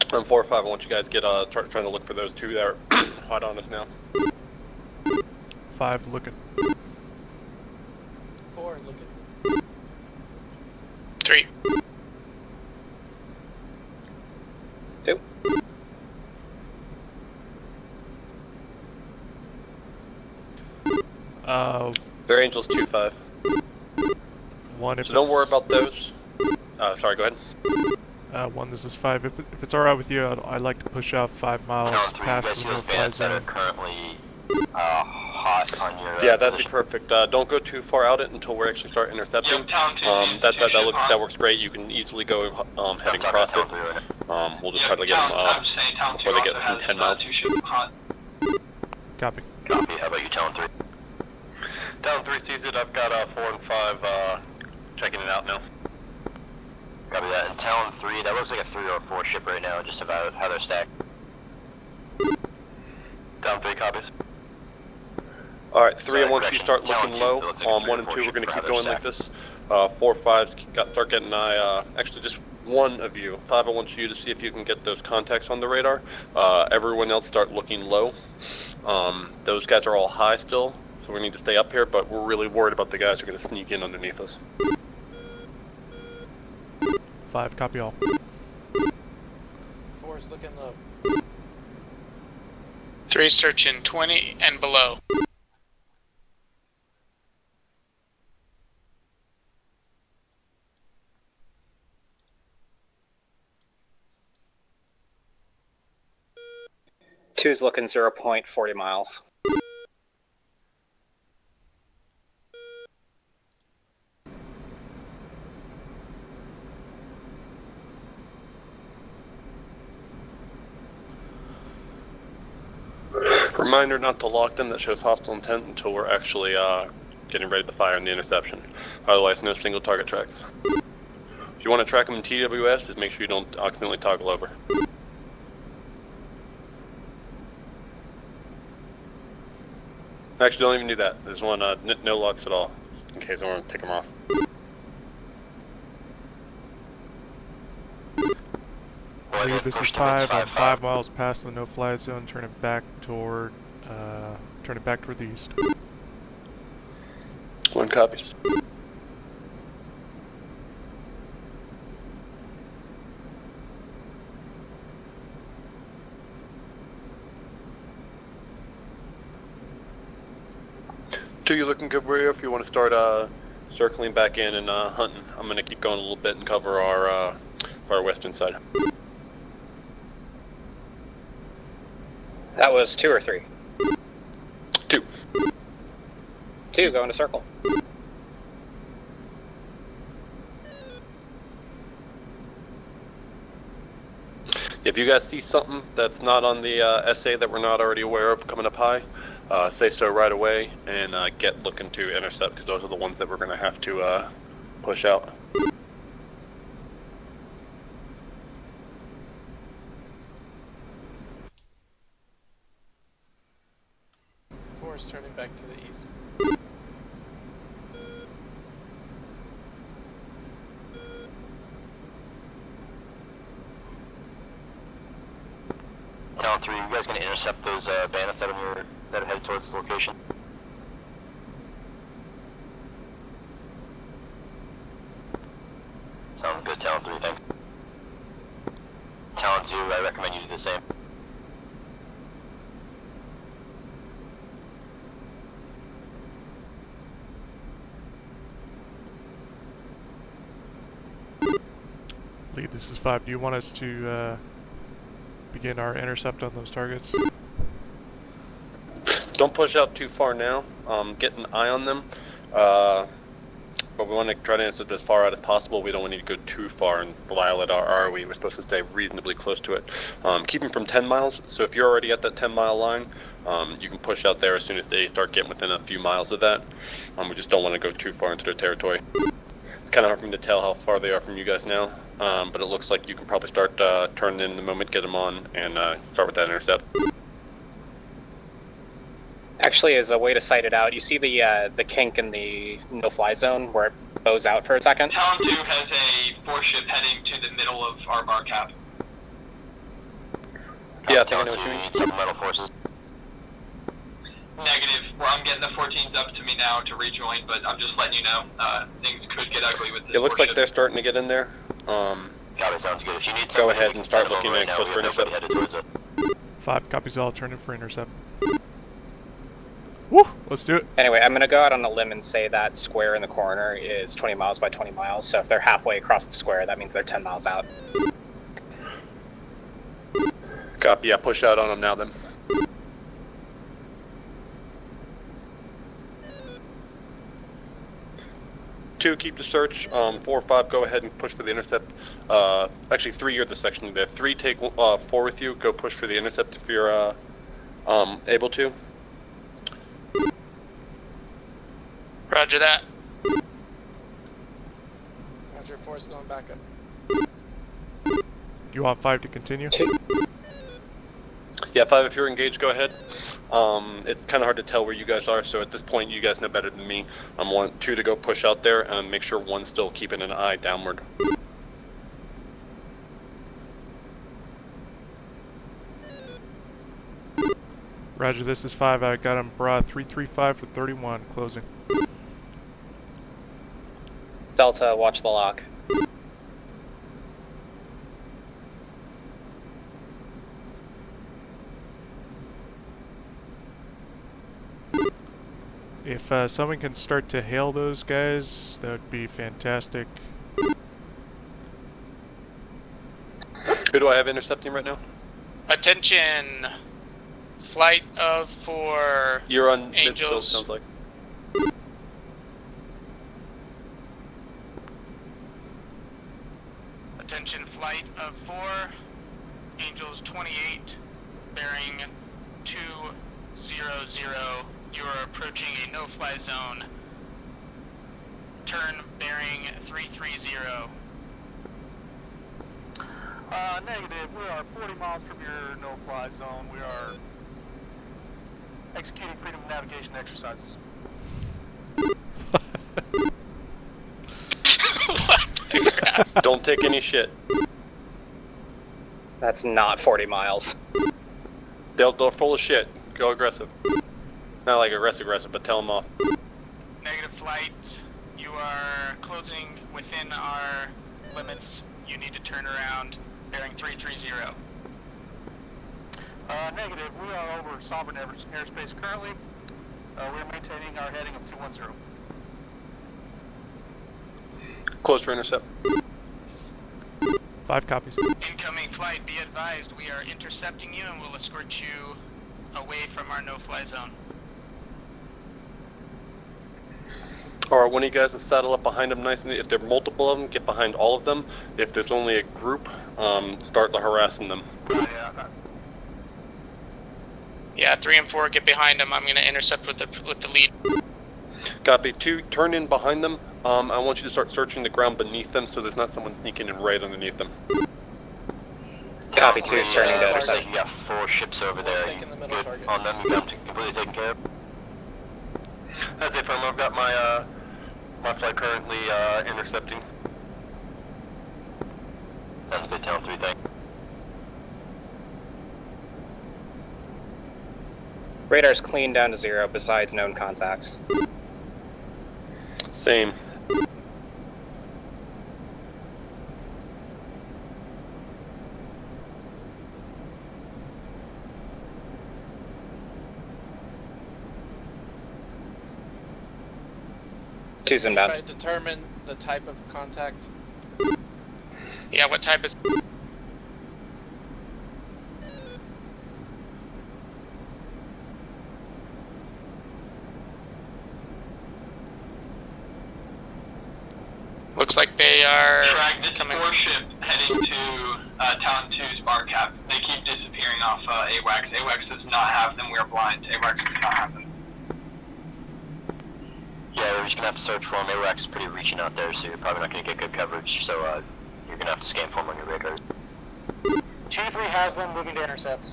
4 or 5, I want you guys to get trying to look for those 2 that are hot on us now. 5 looking. 4 looking. 3. 2. Their Angel's 2-5. One, if so don't worry about those. Sorry, go ahead. One, this is 5. If it's alright with you, I'd like to push out 5 miles past the no-fly zone. Currently hot on your. Yeah, that'd be perfect. Don't go too far out it until we actually start intercepting. That works great. You can easily go heading across it. We'll just try to get them before they get within 10 miles. Copy. Copy. How about you, Talon 3? Talon 3 sees it. I've got 4 and 5 checking it out now. Copy that. And Talon 3, that looks like a 3 or a 4 ship right now, just about how they're stacked. Talon 3 copies. Alright, 3 and 1, you start looking low. 1 and 2, we're going to keep going like this. 4, 5, start getting an eye. Actually, just one of you. 5, I want you to see if you can get those contacts on the radar. Everyone else start looking low. Those guys are all high still, so we need to stay up here, but we're really worried about the guys who are going to sneak in underneath us. 5, copy all. 4 is looking low. 3 searching 20 and below. Two's looking 0.40 miles. Reminder not to lock them. That shows hostile intent until we're actually getting ready to fire in the interception. Otherwise, no single target tracks. If you want to track them in TWS, just make sure you don't accidentally toggle over. Actually, don't even do that. There's one, no locks at all, in case I want to take them off. Lead, this is 5. I'm 5 miles past the no-fly zone, turning back toward the east. 1 copies. Two, you looking good, Rio? If you want to start circling back in and hunting, I'm going to keep going a little bit and cover our western side. That was 2 or 3? 2. 2, go into circle. If you guys see something that's not on the SA that we're not already aware of coming up high, say so right away and get looking to intercept, because those are the ones that we're going to have to push out. Four is turning back to the east. Talon 3, you guys going to intercept those bandits that are headed towards the location? Sounds good, Talon 3, thanks. Talon 2, I recommend you do the same. Lead, this is 5. Do you want us to begin our intercept on those targets? Don't push out too far now. Get an eye on them. But we want to try to intercept as far out as possible. We don't want to go too far and violate our ROE. We're supposed to stay reasonably close to it. Keep them from 10 miles. So if you're already at that 10-mile line, you can push out there as soon as they start getting within a few miles of that. We just don't want to go too far into their territory. It's kind of hard for me to tell how far they are from you guys now, but it looks like you can probably start turning in the moment, get them on, and start with that intercept. Actually, as a way to sight it out, you see the kink in the no-fly zone where it bows out for a second? Talon 2 has a 4-ship heading to the middle of our bar cap. Yeah, I think I know what you mean. Supplemental forces. Negative. Well, I'm getting the 14s up to me now to rejoin, but I'm just letting you know, things could get ugly with this. It looks like they're starting to get in there. Sounds good. If you need go ahead and start looking at cluster intercept. 5 copies all, turn in for intercept. Woo! Let's do it. Anyway, I'm gonna go out on a limb and say that square in the corner is 20 miles by 20 miles. So if they're halfway across the square, that means they're 10 miles out. Copy. Yeah, push out on them now then. 2, keep the search. 4, 5, go ahead and push for the intercept. Actually, 3, you're the section there. 3, take 4 with you. Go push for the intercept if you're able to. Roger that. Roger, 4's going back up. You want 5 to continue? Yeah, 5, if you're engaged, go ahead. It's kind of hard to tell where you guys are, so at this point, you guys know better than me. I want 2 to go push out there and make sure 1's still keeping an eye downward. Roger, this is 5. I got him broad 335 for 31, closing. Delta, watch the lock. If someone can start to hail those guys, that would be fantastic. Who do I have intercepting right now? Attention! Flight of 4 You're on mid Angels. still, sounds like. Attention, flight of 4 Angels 28, bearing 200. You are approaching a no-fly zone. Turn bearing 330. Negative. We are 40 miles from your no-fly zone. We are executing freedom of navigation exercises. Don't take any shit. That's not 40 miles. They're full of shit. Go aggressive. Not like aggressive, but tell them off. Negative flight. You are closing within our limits. You need to turn around, bearing 330. Negative. We are over sovereign airspace currently. We are maintaining our heading of 210. Close for intercept. 5 copies. Incoming flight, be advised, we are intercepting you and will escort you away from our no-fly zone. Alright, one of you guys will saddle up behind them nice and if there are multiple of them, get behind all of them. If there's only a group, start harassing them. Yeah, 3 and 4 get behind them. I'm going to intercept with the lead. Copy. 2, turn in behind them. I want you to start searching the ground beneath them so there's not someone sneaking in right underneath them. Copy 2, turning to intercept. You got 4 ships over there. You good on them? You got them completely taken care of? As if I've got my flight currently intercepting. Sounds good, Talon 3, thanks. Radar's clean down to 0 besides known contacts. Same. Two's inbound. Try to determine the type of contact. Yeah, what type is... Looks like they are Shag, this coming. 4 ship heading to Talon 2's bar cap. They keep disappearing off AWACS. AWACS does not have them. We are blind. AWACS does not have them. Yeah, we're just gonna have to search for them. AWACS is pretty reaching out there, so you're probably not gonna get good coverage, so you're gonna have to scan for them on your radar. 2-3 has them moving to intercepts.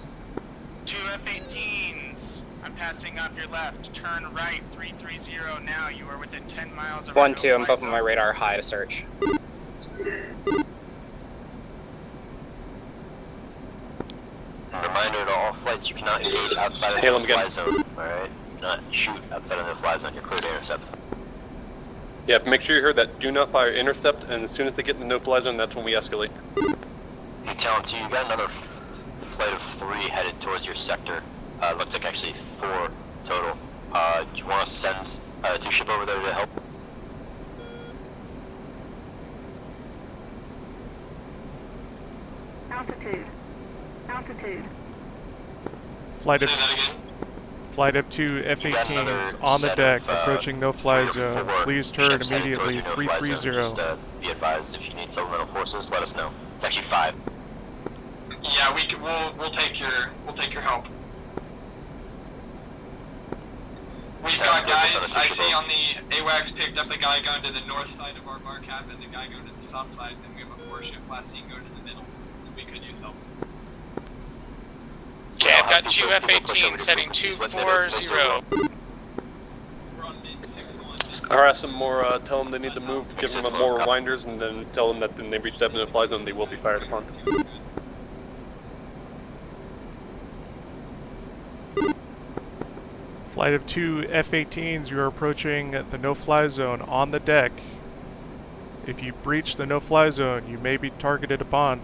2 F-18s. I'm passing off your left. Turn right, 330 now. You are within 10 miles of... 1-2, I'm bumping my radar high to search. Reminder to all flights, you cannot engage outside of the no-fly zone, alright? Do not shoot outside of the no-fly zone, you're clear to intercept. Yeah, make sure you heard that. Do not fire intercept, and as soon as they get in the no-fly zone, that's when we escalate. Hey, Talon 2, you got another flight of 3 headed towards your sector. Looks like actually 4 total. Do you want to send two ship over there to help? Altitude. Altitude. Flight up to F-18s on the deck, approaching no-fly zone. Please turn immediately 330. Be advised, if you need supplemental forces, let us know. It's actually 5. Yeah, we'll take your help. We've got guys, I see on the AWACS picked up a guy going to the north side of our bar cap and the guy going to the south side, then we have a 4-ship class C going to the middle, so we could use help. Okay, I've got 2 F-18s heading 240. Harass them more, tell them they need to move, give them more reminders, and then tell them that when they reach that no-fly zone, they will be fired upon. Flight of 2 F-18s, you are approaching the no-fly zone on the deck. If you breach the no-fly zone, you may be targeted upon.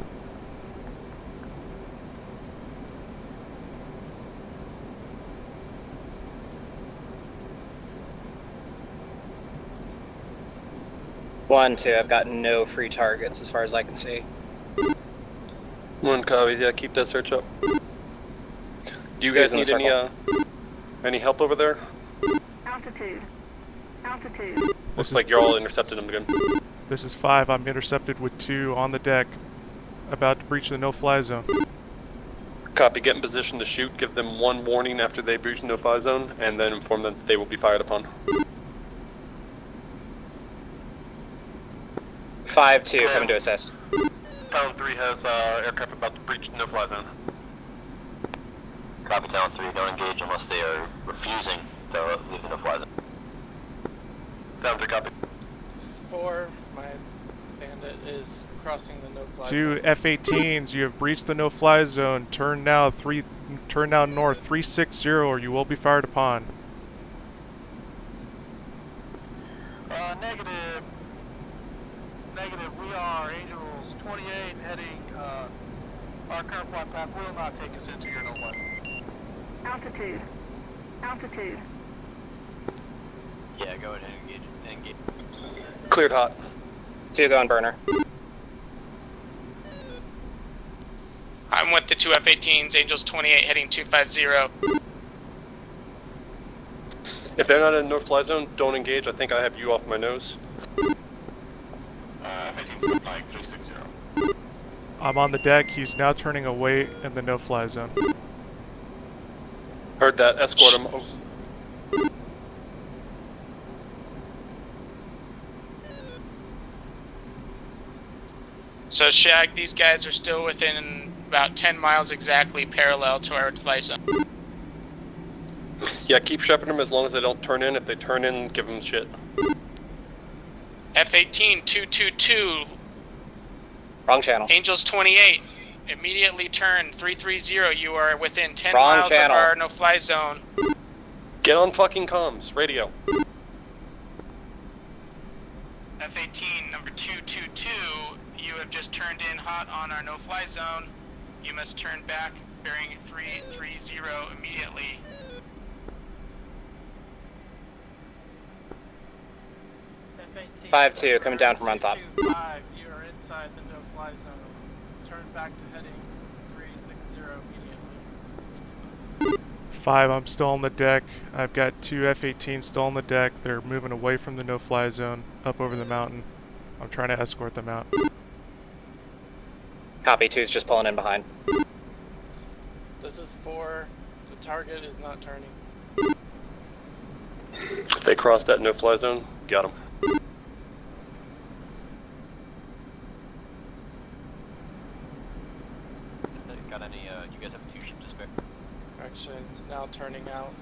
One, two, I've got no free targets as far as I can see. 1 copy, yeah, keep that search up. Do you guys need any help over there? Altitude. Altitude. Looks like you're all intercepted them again. This is 5, I'm intercepted with 2 on the deck, about to breach the no-fly zone. Copy, get in position to shoot, give them 1 warning after they breach the no-fly zone, and then inform them that they will be fired upon. 5-2, coming to assist. Talon 3 has aircraft about to breach the no-fly zone. Copy, Talon 3, don't engage unless they are refusing to leave the no-fly zone. Talon 3, copy. 4, my bandit is crossing the no-fly zone. 2 F-18s, you have breached the no-fly zone. Turn now north 360, or you will be fired upon. Negative. Negative. We are Angels 28 heading. Our current flight path will not take us into your no-fly zone. Altitude. Altitude. Yeah, go ahead and engage. Cleared hot. 2 going burner. I'm with the 2 F-18s, Angels 28 heading 250. If they're not in no-fly zone, don't engage. I think I have you off my nose. F-18 flying 360. I'm on the deck, he's now turning away in the no-fly zone. Heard that, escort him. Oh. So Shag, these guys are still within about 10 miles exactly parallel to our flight zone. Yeah, keep shepherding them as long as they don't turn in. If they turn in, give them shit. F-18 222. Wrong channel. Angels 28. Immediately turn 330. You are within 10 Wrong miles channel. of our no-fly zone. Get on fucking comms, radio. F-18 number 222. You have just turned in hot on our no-fly zone. You must turn back bearing 330 immediately. F-18 5-2, coming down from on top. 5, you are inside the no-fly zone. Turn back to heading 360 immediately. 5, I'm still on the deck. I've got 2 F-18s still on the deck. They're moving away from the no-fly zone, up over the mountain. I'm trying to escort them out. Copy, 2's just pulling in behind. This is 4, the target is not turning. If they cross that no-fly zone, got them. Got any, you guys have 2 ships to spare? Actually, it's now turning out.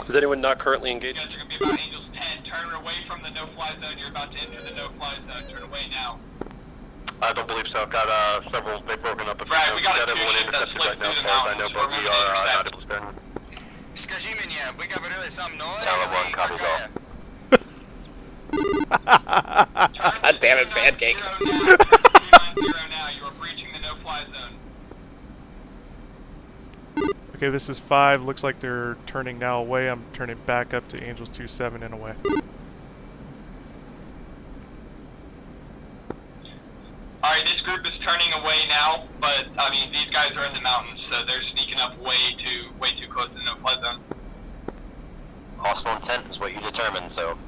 Is anyone not currently engaged? You guys are going to be about Angels 10. Turn away from the no-fly zone. You're about to enter the no-fly zone. Turn away now. I don't believe so. I've got several. They've broken up. Right, we got a everyone two-ship that intercepted right slipped now, through as the far as I know, mountains. but we are not able to spare. God damn it, bad cake. Now, you are breaching the no-fly zone. Okay, this is 5. Looks like they're turning now away. I'm turning back up to Angels 2-7 and away. Alright, this group is turning away now, but I mean these guys are in the mountains, so they're sneaking up way too close to the no-fly zone. Hostile intent is what you determine, so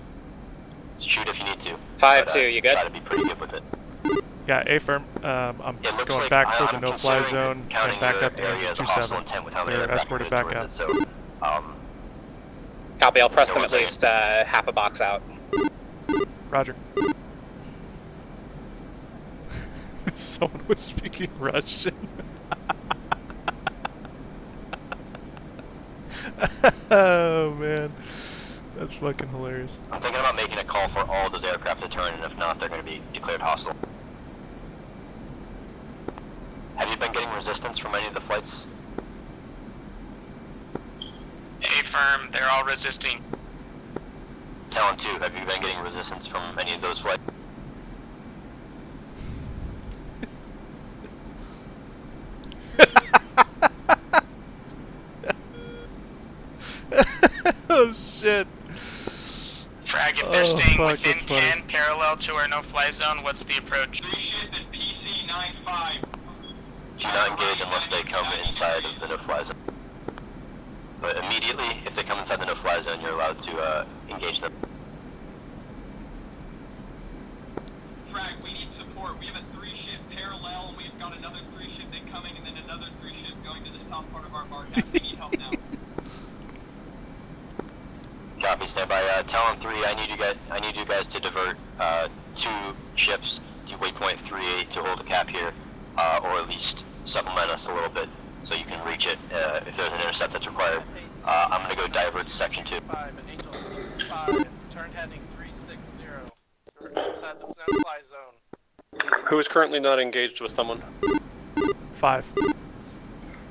shoot if you need to. 5-2, you good? Try to be pretty good with it. Yeah, A-firm. I'm It going looks back like toward the I'm no-fly considering zone counting and back your up to area Angels as a hostile 2-7. intent with how many They're aircraft escorted are back out. towards it, so, Copy, I'll press No them at one's least half a box out. Roger. Someone was speaking Russian. Oh man, that's fucking hilarious. I'm thinking about making a call for all those aircraft to turn, and if not, they're going to be declared hostile. Have you been getting resistance from any of the flights? A-firm, they're all resisting. Talon 2, have you been getting resistance from any of those flights? Oh shit. Frag, if they're staying fuck, within that's funny. 10, parallel to our no-fly zone, what's the approach? Ship and PC 95. Do not engage unless they come inside of the no-fly zone. But immediately, if they come inside the no-fly zone, you're allowed to engage them. Frag, we need support. We have a 3-ship parallel, and we've got another 3-ship incoming, and then another 3-ship going to the south part of our bar cap. We need help now. Copy, stand by. Talon 3, I need you guys to divert 2 ships to waypoint 38 to hold a cap here, or at least supplement us a little bit so you can reach it if there's an intercept that's required. I'm going to go divert to section 2. 5 and Angel 5, turn heading 360. We're inside the no-fly zone. Who is currently not engaged with someone? 5.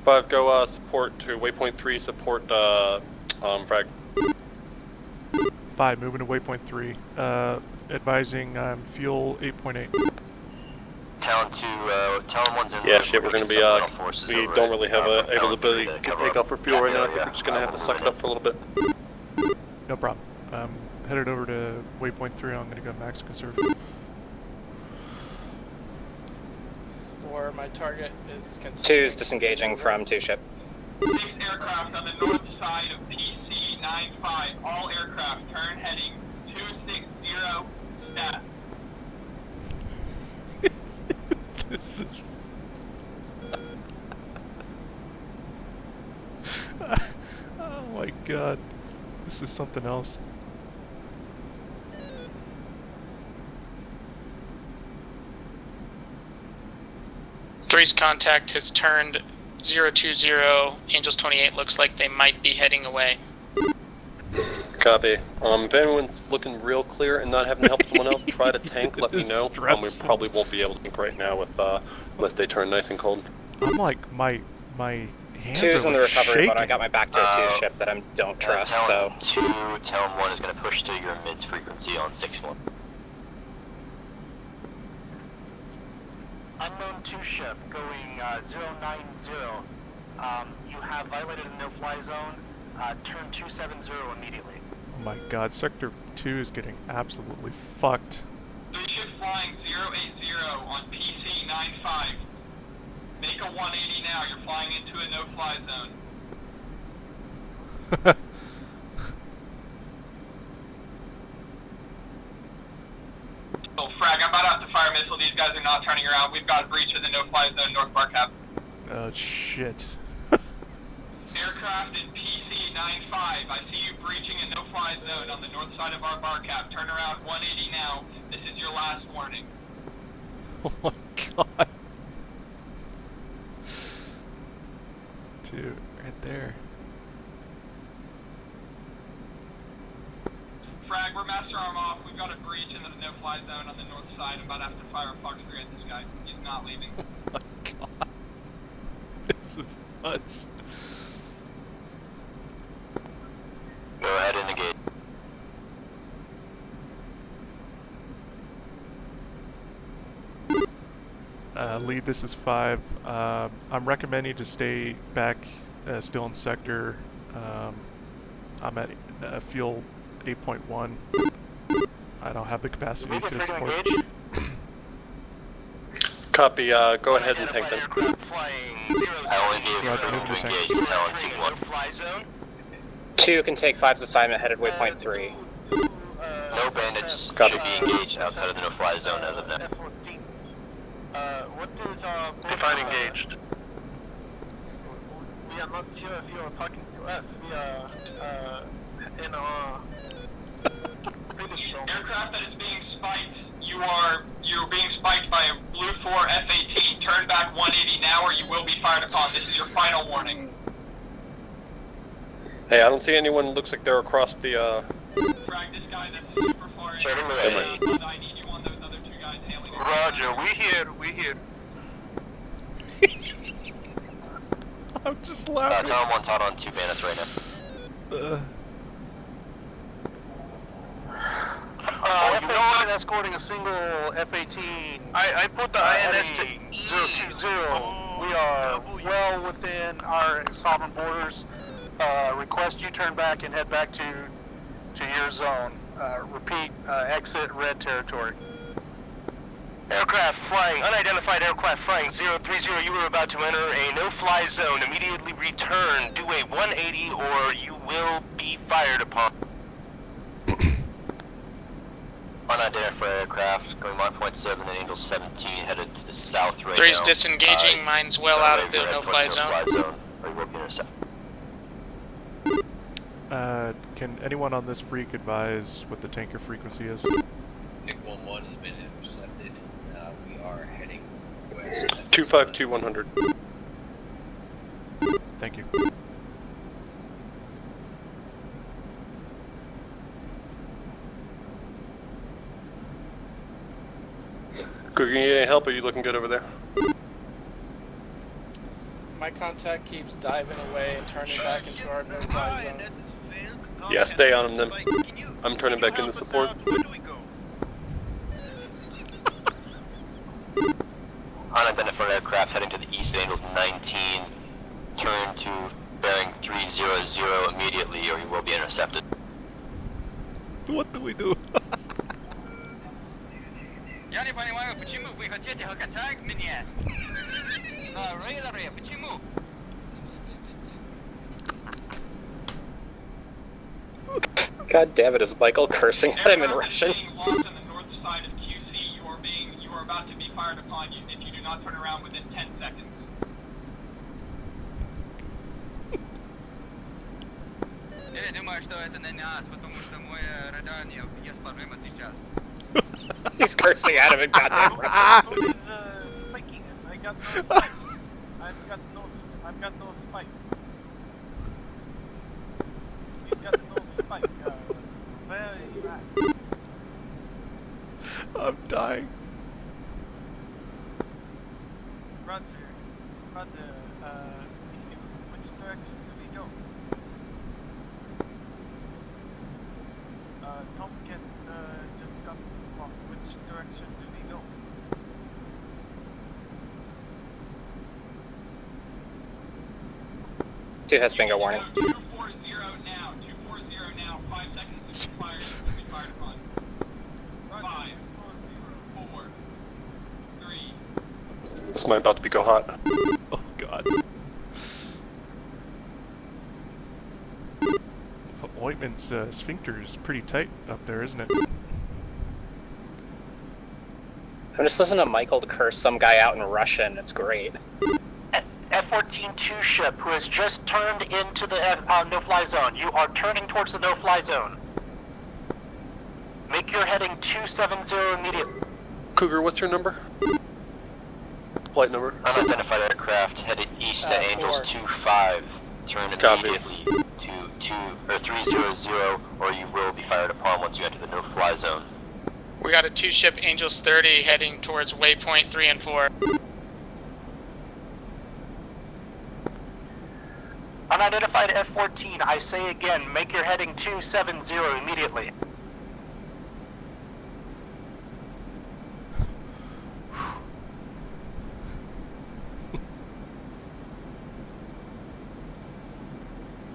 5, go support to waypoint 3, support frag. 5, moving to waypoint 3. Advising fuel 8.8. Talon 2, Talon 1's in. Yeah, shit, we're gonna be, we don't really have a ability to take off for fuel right now. I think we're just gonna have to suck it up for a little bit. No problem. Headed over to waypoint 3. I'm gonna go max conserve. Or my target is 2's disengaging from 2 ship. 6 aircraft on the north side of PC 95. All aircraft turn heading 260 stat. This is... Oh my god. This is something else. Three's contact has turned 020. Angels 28 looks like they might be heading away. Copy. If anyone's looking real clear and not having to help someone else try to tank, let me know. We probably won't be able to tank right now with unless they turn nice and cold. I'm like my hands 2's are in the like recovery, shaking. but I got my back to a 2 ship that I don't trust, so. Talon 1 is going to push to your mid frequency on 6-1. Unknown 2 ship going 090. You have violated a no-fly zone. Turn 270 immediately. Oh my god, sector 2 is getting absolutely fucked. 3 ships flying 080 on PC 95. Make a 180 now. You're flying into a no-fly zone. Oh, frag, I'm about to have to fire a missile. These guys are not turning around. We've got a breach of the no-fly zone north bar cap. Oh shit. Aircraft in PC 95. I see you breaching a no-fly zone on the north side of our bar cap. Turn around 180 now. This is your last warning. Oh my god. Dude, right there. Frag, we're master arm off. We've got a breach in the no-fly zone on the north side. I'm about to have to fire a Fox 3 at this guy. He's not leaving. Oh my god. This is nuts. Go ahead and engage. Lead, this is 5. I'm recommending to stay back still in sector. I'm at fuel 8.1. I don't have the capacity to support. Copy. Go ahead and tank them. I only gave Roger, you moving to to tank. engage Talon 2-1. 2 can take 5's assignment headed waypoint 3. No bandits should Copy. be engaged outside of the no-fly zone as of now. What is Define engaged. We are not sure if you are talking to us. We are in our Aircraft that is being spiked, you're being spiked by a Blue 4 F-18. Turn back 180 now or you will be fired upon. This is your final warning. Hey, I don't see anyone. Looks like they're across the. Frag this guy that's super far in. Turning away. I need you on those other 2 guys hailing. Roger, we here. I'm just laughing. Talon 1's hot on 2 bandits right now. F-18 escorting a single F-18. I put the INS to 020. We are well within our sovereign borders. Request you turn back and head back to your zone. Repeat, exit red territory. Aircraft flying, unidentified aircraft flying 030, you were about to enter a no-fly zone. Immediately return, do a 180 or you will be fired upon. Unidentified aircraft going 1.7 and Angel 17 headed to the south right 3's now. disengaging, mine's well out of the no-fly zone. Or you will be intercepted. Can anyone on this freak advise what the tanker frequency is? Pick 1-1 has been intercepted. We are heading west. 252-100. Thank you. Cougar, you need any help? Are you looking good over there? My contact keeps diving away and turning back into our no-fly zone. Yeah, stay on them then. I'm turning back into support. Unidentified aircraft heading to the east, Angels 19. Turn to bearing 300 immediately or you will be intercepted. What do we do? Я не понимаю, почему вы хотите хакатать меня? На рейдере, почему? God damn it, is Michael cursing at him in Russian? Being lost on the north side of QC, you are about to be fired upon if you do not turn around within 10 seconds. Я думаю, что это не нас, потому что мой радар есть проблема сейчас. He's cursing at him in goddamn Russian. I got no spike. I've got no spike. You've got no spike. Where are you at? I'm dying. Roger. Which direction do we go? Tompkins just got off. Which direction do we go? Two has bingo warning. 240 now. 240 now. 5 seconds to fire. You'll be fired upon. 5, 4, 3. This might about to be go hot. Oh god. Ointment's sphincter is pretty tight up there, isn't it? I'm just listening to Michael curse some guy out in Russian. It's great. F-14 2-ship who has just turned into the no-fly zone. You are turning towards the no-fly zone. Make your heading 270 immediately. Cougar, what's your number? Flight number? Unidentified aircraft headed east to Angels 25. Turn immediately to 300 or you will be fired upon once you enter the no-fly zone. We got a 2-ship Angels 30 heading towards waypoint 3 and 4. Unidentified F-14, I say again, make your heading 270 immediately.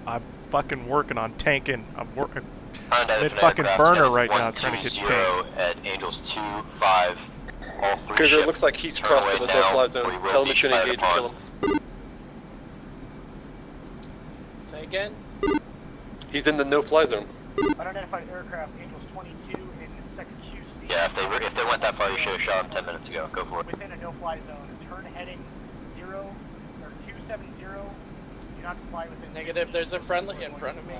I'm fucking working on tanking. I'm working. Unidentified Mid fucking aircraft burner heading right now trying to get 120 tanked. at Angels 2, 5, all three Cougar, it ships. looks like he's Turn crossed away to the now, no-fly or zone. you will Tell him be it's gonna fired engage or upon. kill him. Say again? He's in the no-fly zone. Unidentified aircraft, Angels 22 in second QC. Yeah, if they went that far, you should have shot them 10 minutes ago. Go for it. Within a no-fly zone. Turn heading 270. Do not fly within. Negative, there's a friendly in front of me.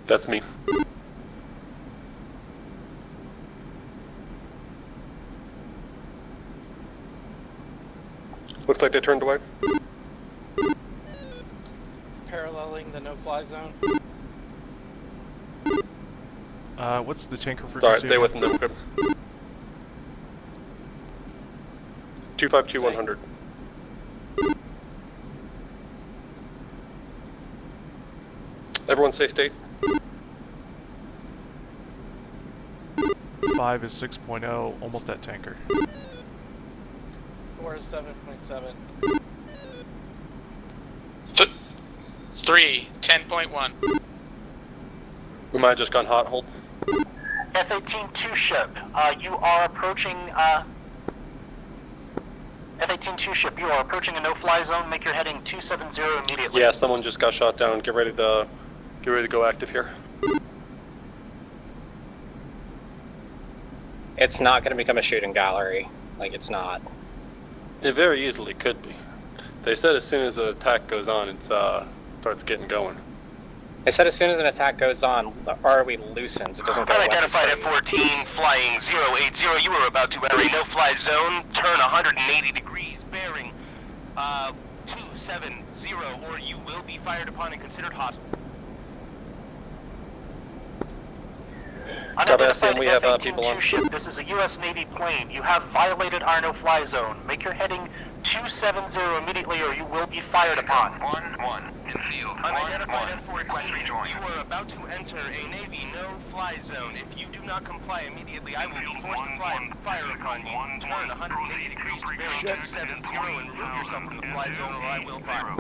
That's me. Looks like they turned away. Paralleling the no-fly zone. What's the tanker for? Alright, stay with them. Good. 252-100. Everyone stay state. 5 is 6.0, almost at tanker. 4 is 7.7. 3, 10.1. We might have just gone hot. Hold. F-18 ship, you are approaching, F-18 ship, you are approaching a no-fly zone. Make your heading 270 immediately. Yeah, someone just got shot down. Get ready to go active here. It's not going to become a shooting gallery. Like, it's not. It very easily could be. They said as soon as the attack goes on, it starts getting going. They said as soon as an attack goes on, the ROE loosens. It doesn't go Unidentified F-14 flying 080. You are about to enter a no-fly zone. Turn 180 degrees, bearing 270, or you will be fired upon and considered hostile. Unidentified we have people on. Ship. This is a U.S. Navy plane. You have violated our no-fly zone. Make your heading 270 immediately, or you will be fired upon. 1-1 in field. Unidentified F-14. You are about to enter a Navy no-fly zone. If you do not comply immediately, I will be forced to fire upon you. Turn 180 degrees, bearing 270, and remove yourself from the fly zone, or I will fire.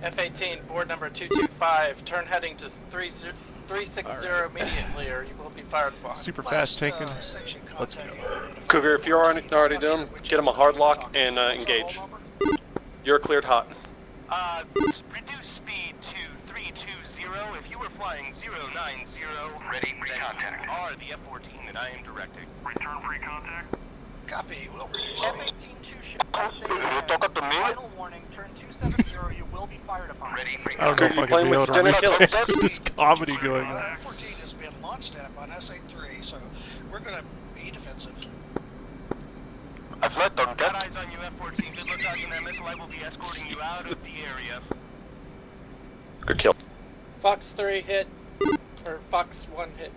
F-18, board number 225, turn heading to 360 immediately, or you will be fired upon. Super fast tanking. Let's go. Cougar, if you're already doing, get him a hard lock and engage. You're cleared hot. Reduce speed to 320. If you were flying 090, ready for contact. Are the F-14 that I am directing. Return free contact. Copy. Will Final warning, turn 270, you will be fired upon. Ready for I don't know if I can be able to retake with this comedy going on. F-14 has been launched at on SA-3, so we're going to be defensive. I've let them get eyes on you, F-14. Good luck dodging that missile. I will be escorting you out of the area. Good kill. Fox 3 hit, or Fox 1 hit.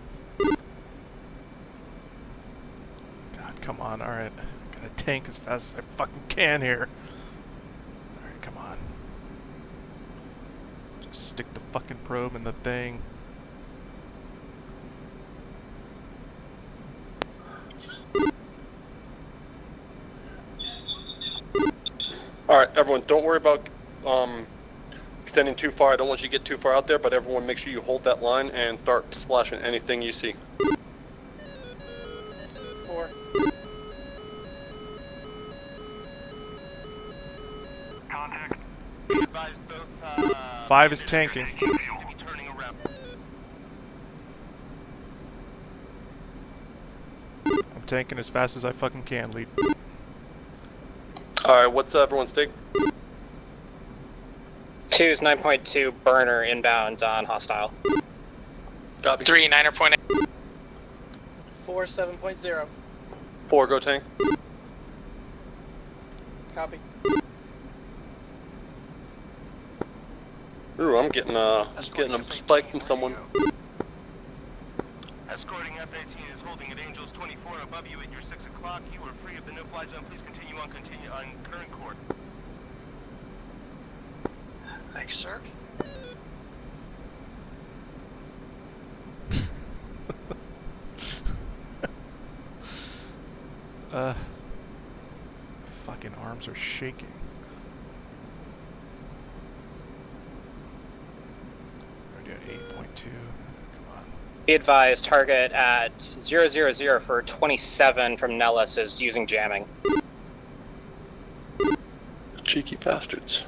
God, come on, alright. Gotta tank as fast as I fucking can here. Alright, come on. Just stick the fucking probe in the thing. Alright, everyone, don't worry about extending too far. I don't want you to get too far out there, but everyone make sure you hold that line and start splashing anything you see. 4. Contact. Advise both, 5 is tanking. I'm tanking as fast as I fucking can, lead. Alright, what's everyone's stake? 2 is 9.2 burner inbound on hostile. Copy. 3, 9.8. 4, 7.0. 4, go tank. Copy. Ooh, I'm getting a spike from someone. Escorting F-18 is holding at Angels 24 above you at your 6 o'clock. You are free of the no-fly zone. Please continue on current course. Thanks, sir. arms are shaking. Radio 8.2. Be advised, target at 000 for 27 from Nellis is using jamming. Cheeky bastards.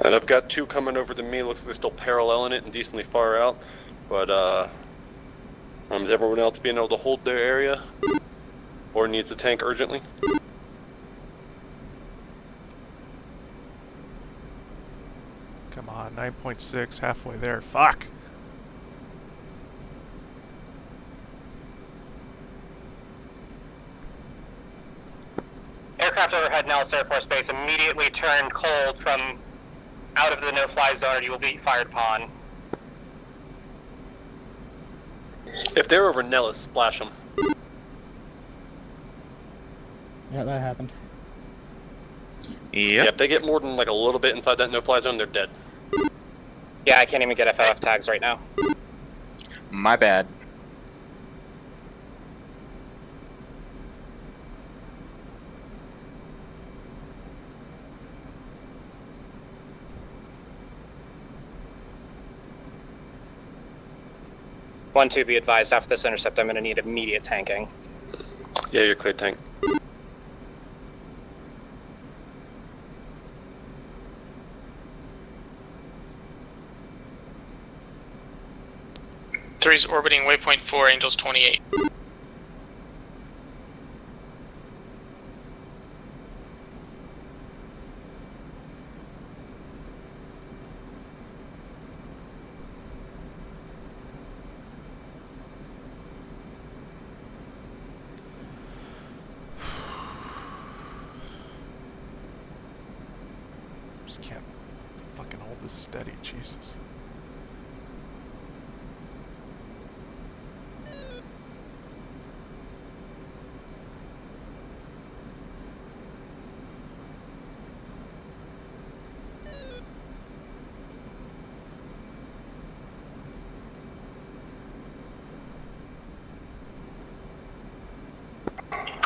And I've got 2 coming over to me. Looks like they're still paralleling it and decently far out. But is everyone else being able to hold their area? Or needs a tank urgently? Come on, 9.6, halfway there. Fuck! Aircraft overhead Nellis Air Force Base, immediately turn cold from out of the no-fly zone or you will be fired upon. If they're over Nellis, splash them. Yeah, that happened. Yeah, if they get more than like a little bit inside that no-fly zone, they're dead. Yeah, I can't even get FLF tags right now. My bad. One, two, be advised, after this intercept, I'm going to need immediate tanking. Yeah, you're clear, tank. Three's orbiting waypoint 4, Angels 28. Just can't fucking hold this steady, Jesus.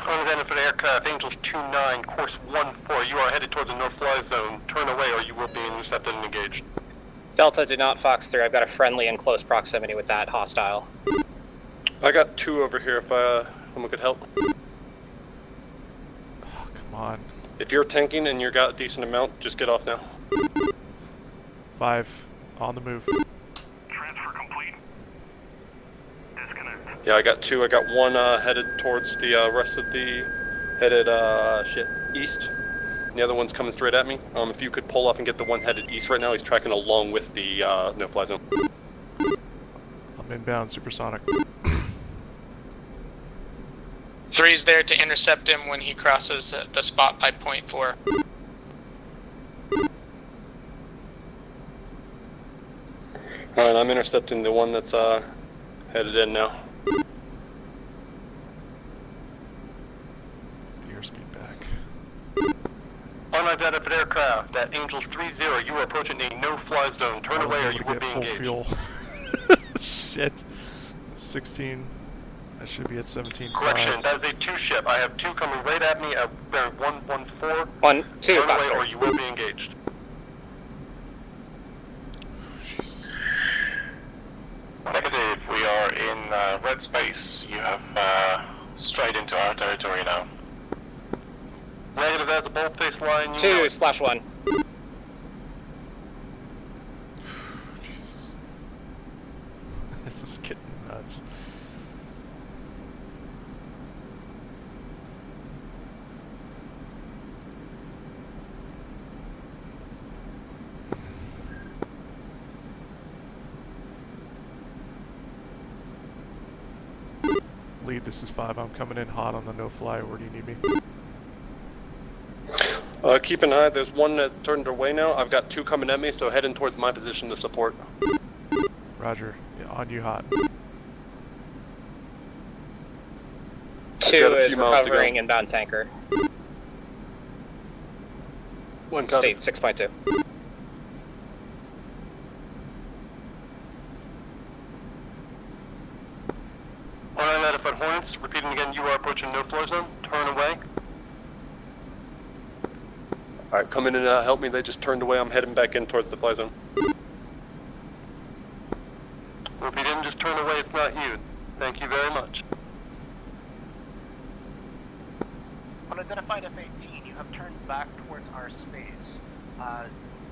Unidentified aircraft, Angels 29, course 14. You are headed towards the no-fly zone. Turn away or you will be intercepted and engaged. Delta, do not Fox 3. I've got a friendly in close proximity with that hostile. I got 2 over here if someone could help. Oh, come on. If you're tanking and you've got a decent amount, just get off now. 5, on the move. Transfer complete. Disconnect. Yeah, I got 2. I got 1 headed towards the rest of the headed east. And the other one's coming straight at me. If you could pull off and get the one headed east right now, he's tracking along with the no-fly zone. I'm inbound, supersonic. Three's there to intercept him when he crosses the spot by point 4. Alright, I'm intercepting the one that's headed in now. The airspeed back. Unidentified aircraft at Angels 30, you are approaching a no-fly zone. Turn away or you will be engaged. Full fuel. Shit. 16. I should be at 17.5. Correction, that is a 2-ship. I have 2 coming right at me at bearing 114. 1, 2, Turn away or you will be engaged. Negative, we are in red space. You have strayed into our territory now. Negative, that's a bold-faced line. 2, splash 1. Jesus. This is getting nuts. Lead, this is 5. I'm coming in hot on the no-fly. Where do you need me? Keep an eye. There's one that's turned away now. I've got 2 coming at me, so heading towards my position to support. Roger. Yeah, on you hot. 2 is recovering inbound tanker. One State 6.2. Unidentified Hornets, repeating again, you are approaching no-fly zone. Turn away. Alright, come in and help me. They just turned away. I'm heading back in towards the fly zone. Well, if you didn't just turn away, it's not you. Thank you very much. Unidentified F-18, you have turned back towards our space.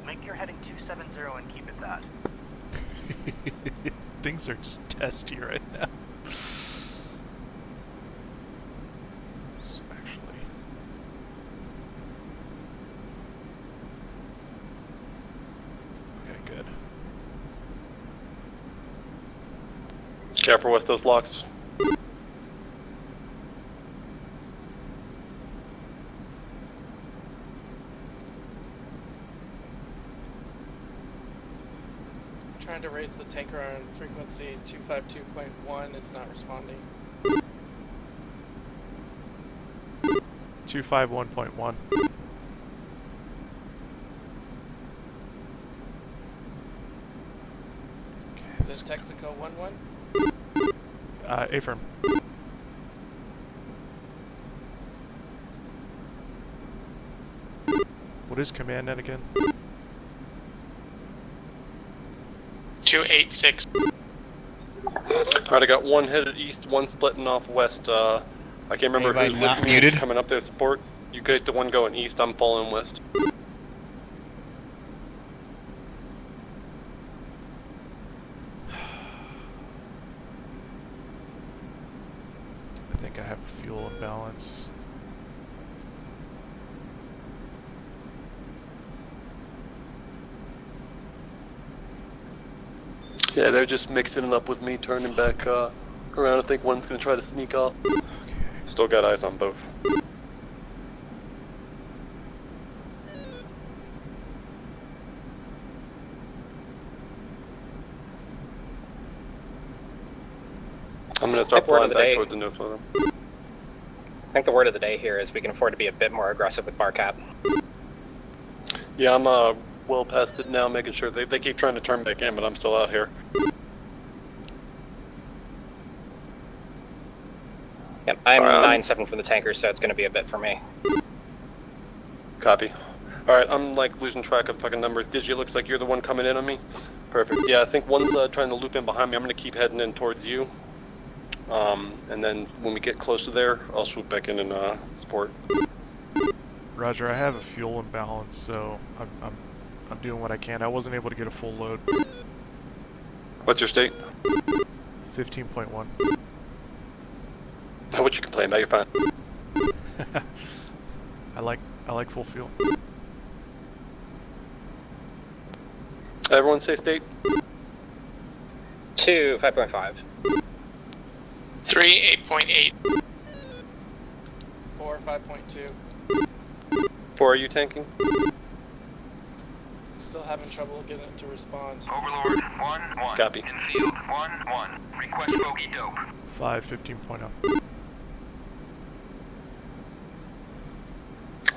Make your heading 270 and keep it that. Things are just testy right now. So actually... Okay, good. Careful with those locks. Trying to raise the tanker on frequency 252.1, it's not responding. 251.1. Is it Texaco 11? A-firm. What is command net again? 286. Alright, I got one headed east, one splitting off west. I can't remember Anybody who's not with me, muted? who's coming up there to support. You get the one going east, I'm following west. I think I have a fuel imbalance. Yeah, they're just mixing it up with me, turning back around. I think one's gonna try to sneak off. Okay. Still got eyes on both. I'm gonna start flying back towards the no-fly zone. I think the word of the day here is we can afford to be a bit more aggressive with Barcap. Yeah, I'm well past it now, making sure they keep trying to turn back in, but I'm still out here. Yep, I'm 9-7 from the tanker, so it's going to be a bit for me. Copy. Alright, I'm like losing track of fucking numbers. Digi, looks like you're the one coming in on me. Perfect. Yeah, I think one's trying to loop in behind me. I'm gonna keep heading in towards you. And then when we get close to there, I'll swoop back in and support. Roger, I have a fuel imbalance, so I'm doing what I can. I wasn't able to get a full load. What's your state? 15.1. What you complain about? You're fine. I like full fuel. Everyone say state? 2, 5.5. 3, 8.8. 4, 5.2. 4, are you tanking? Still having trouble getting it to respond. Overlord, 1-1. Copy. In field, 1-1. Request bogey dope. 5, 15.0.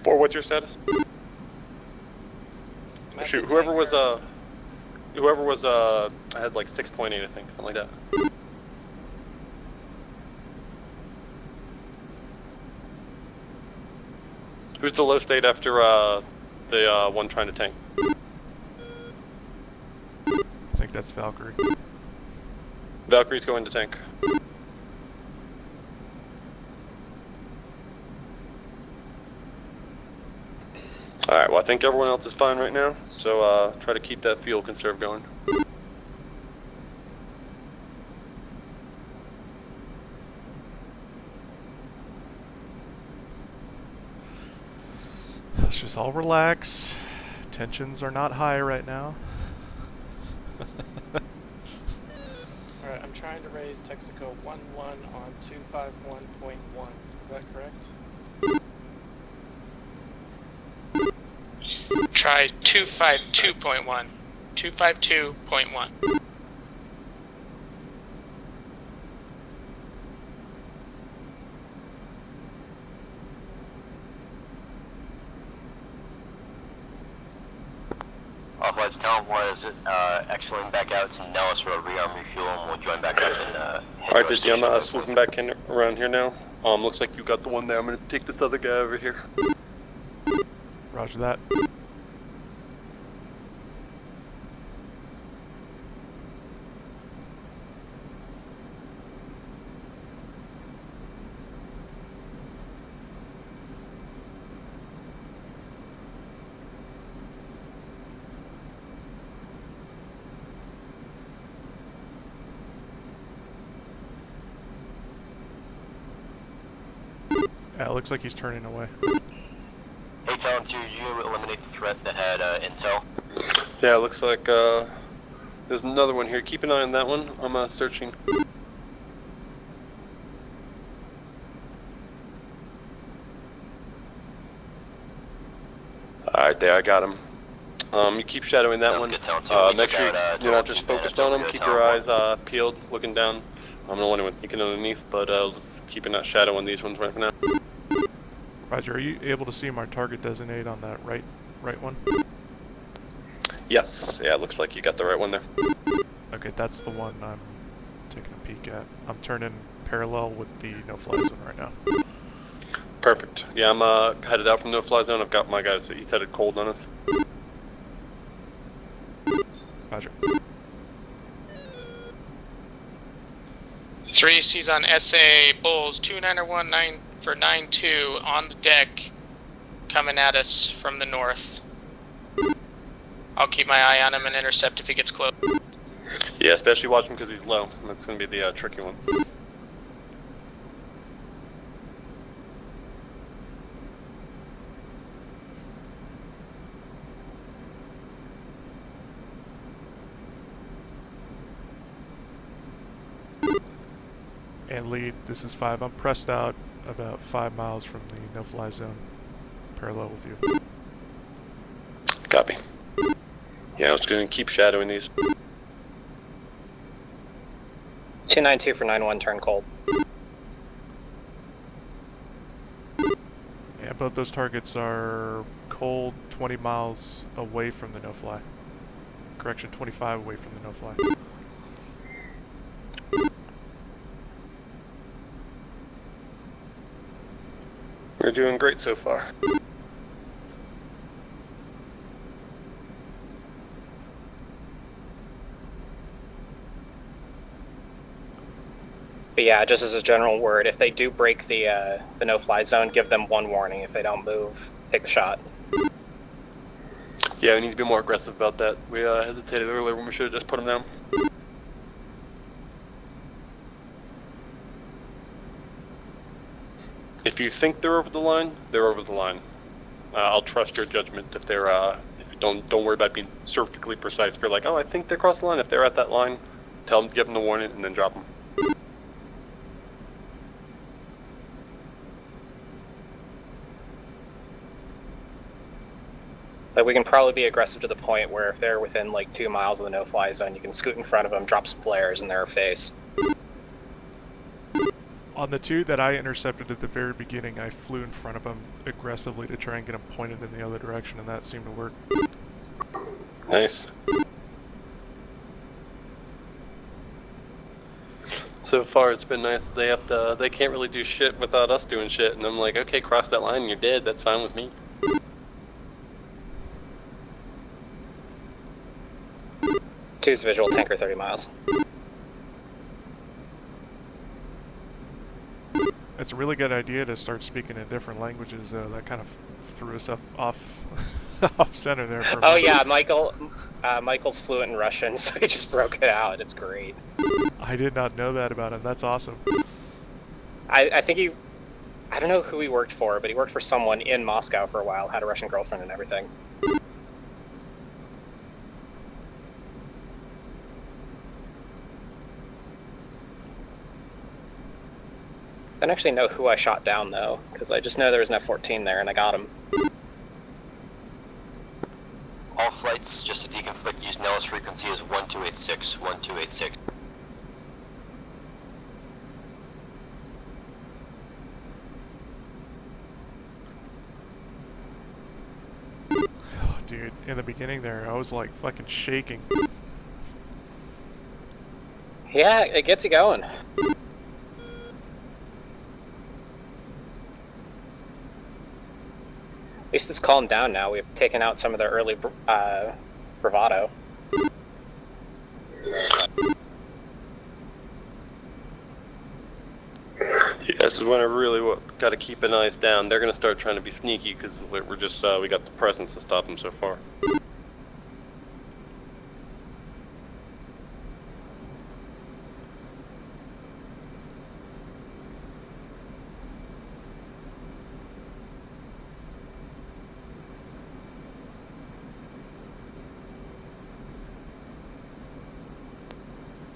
4, what's your status? Shoot, whoever was I had like 6.8, I think, something like that. Who's the low state after the one trying to tank? I think that's Valkrie. Valkyrie's going to tank. Alright, well I think everyone else is fine right now, so try to keep that fuel conserve going. Let's just all relax. Tensions are not high right now. Alright, I'm trying to raise Texaco 11 on 251.1. Is that correct? Try 252.1. 252.1. Otherwise, Talon was excellent back out to Nellis for a rearm refuel, and we'll join back up and Alright, Digi, I'm swooping back in around here now. Looks like you got the one there. I'm gonna take this other guy over here. Roger that. Yeah, it looks like he's turning away. Hey, Talon 2, you eliminate the threat that had intel? Yeah, it looks like there's another one here. Keep an eye on that one. I'm searching. Alright, there, I got him. You keep shadowing that one. Make sure you're not just focused on him. Keep your eyes peeled, looking down. I don't know anyone thinking underneath, but let's keep a shadow on these ones right now. Roger, are you able to see my target designate on that right one? Yes, yeah, it looks like you got the right one there. Okay, that's the one I'm taking a peek at. I'm turning parallel with the no-fly zone right now. Perfect. Yeah, I'm headed out from no-fly zone. I've got my guys. He's headed cold on us. Roger. 3C's on SA Bulls 2919 for 92 on the deck, coming at us from the north. I'll keep my eye on him and intercept if he gets close. Yeah, especially watch him because he's low. That's going to be the tricky one. And lead, this is 5. I'm pressed out about 5 miles from the no-fly zone, parallel with you. Copy. Yeah, I was going to keep shadowing these. 292 for 91, turn cold. Yeah, both those targets are cold, 20 miles away from the no-fly. Correction, 25 away from the no-fly. We're doing great so far. But yeah, just as a general word, if they do break the no-fly zone, give them one warning. If they don't move, take the shot. Yeah, we need to be more aggressive about that. We hesitated earlier when we should have just put them down. If you think they're over the line, they're over the line. I'll trust your judgment. If they're, if you don't worry about being perfectly precise. If you're like, oh, I think they're across the line. If they're at that line, tell them, give them the warning, and then drop them. But we can probably be aggressive to the point where if they're within like 2 miles of the no-fly zone, you can scoot in front of them, drop some flares in their face. On the 2 that I intercepted at the very beginning, I flew in front of them aggressively to try and get them pointed in the other direction, and that seemed to work. Nice. So far, it's been nice. They can't really do shit without us doing shit, and I'm like, okay, cross that line, and you're dead. That's fine with me. Two's visual, tanker 30 miles. It's a really good idea to start speaking in different languages, though. That kind of threw us off off center there. For a Oh moment. yeah, Michael's fluent in Russian, so he just broke it out. It's great. I did not know that about him. That's awesome. I think I don't know who he worked for, but he worked for someone in Moscow for a while, had a Russian girlfriend and everything. I don't actually know who I shot down though, because I just know there was an F-14 there and I got him. All flights, just to deconflict, use Nellis frequency as 1286, 1286. Oh, dude, in the beginning there, I was like fucking shaking. Yeah, it gets you going. least it's calmed down now. We've taken out some of their early bravado. Yeah, this is when I really got to keep an eyes down. They're going to start trying to be sneaky because we're just we got the presence to stop them so far.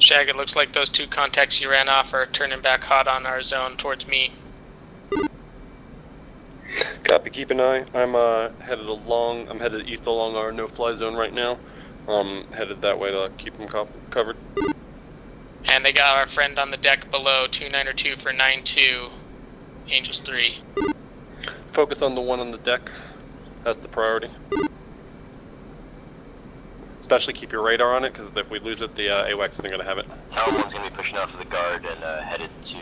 Shag, it looks like those two contacts you ran off are turning back hot on our zone towards me. Copy, keep an eye. I'm headed east along our no-fly zone right now. Headed that way to keep them covered. And they got our friend on the deck below, 2902 for 92, Angels 3. Focus on the one on the deck. That's the priority. Especially keep your radar on it, because if we lose it, the AWACS isn't going to have it. Talon 1's going to be pushing out to the guard and headed to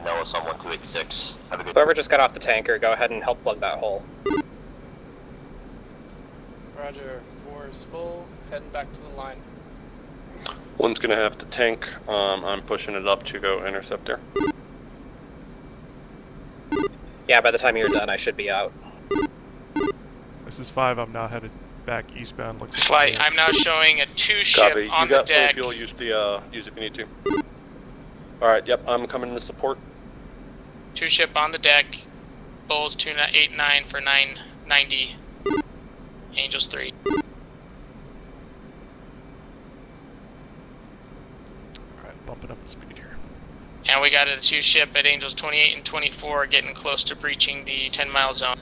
Nellis on 1286. Have a good. Whoever just got off the tanker, go ahead and help plug that hole. Roger, 4 is full, heading back to the line. One's going to have to tank. I'm pushing it up to go intercept there. Yeah, by the time you're done, I should be out. This is 5. I'm now headed back eastbound. Looks like Flight, I'm now showing a 2-ship on the deck. Copy. You got fuel. Use it if you need to. All right. Yep. I'm coming to support. 2-ship on the deck. Bulls 289 for 990. Angels 3. Alright, bumping up the speed here. And we got a 2-ship at Angels 28 and 24 getting close to breaching the 10-mile zone.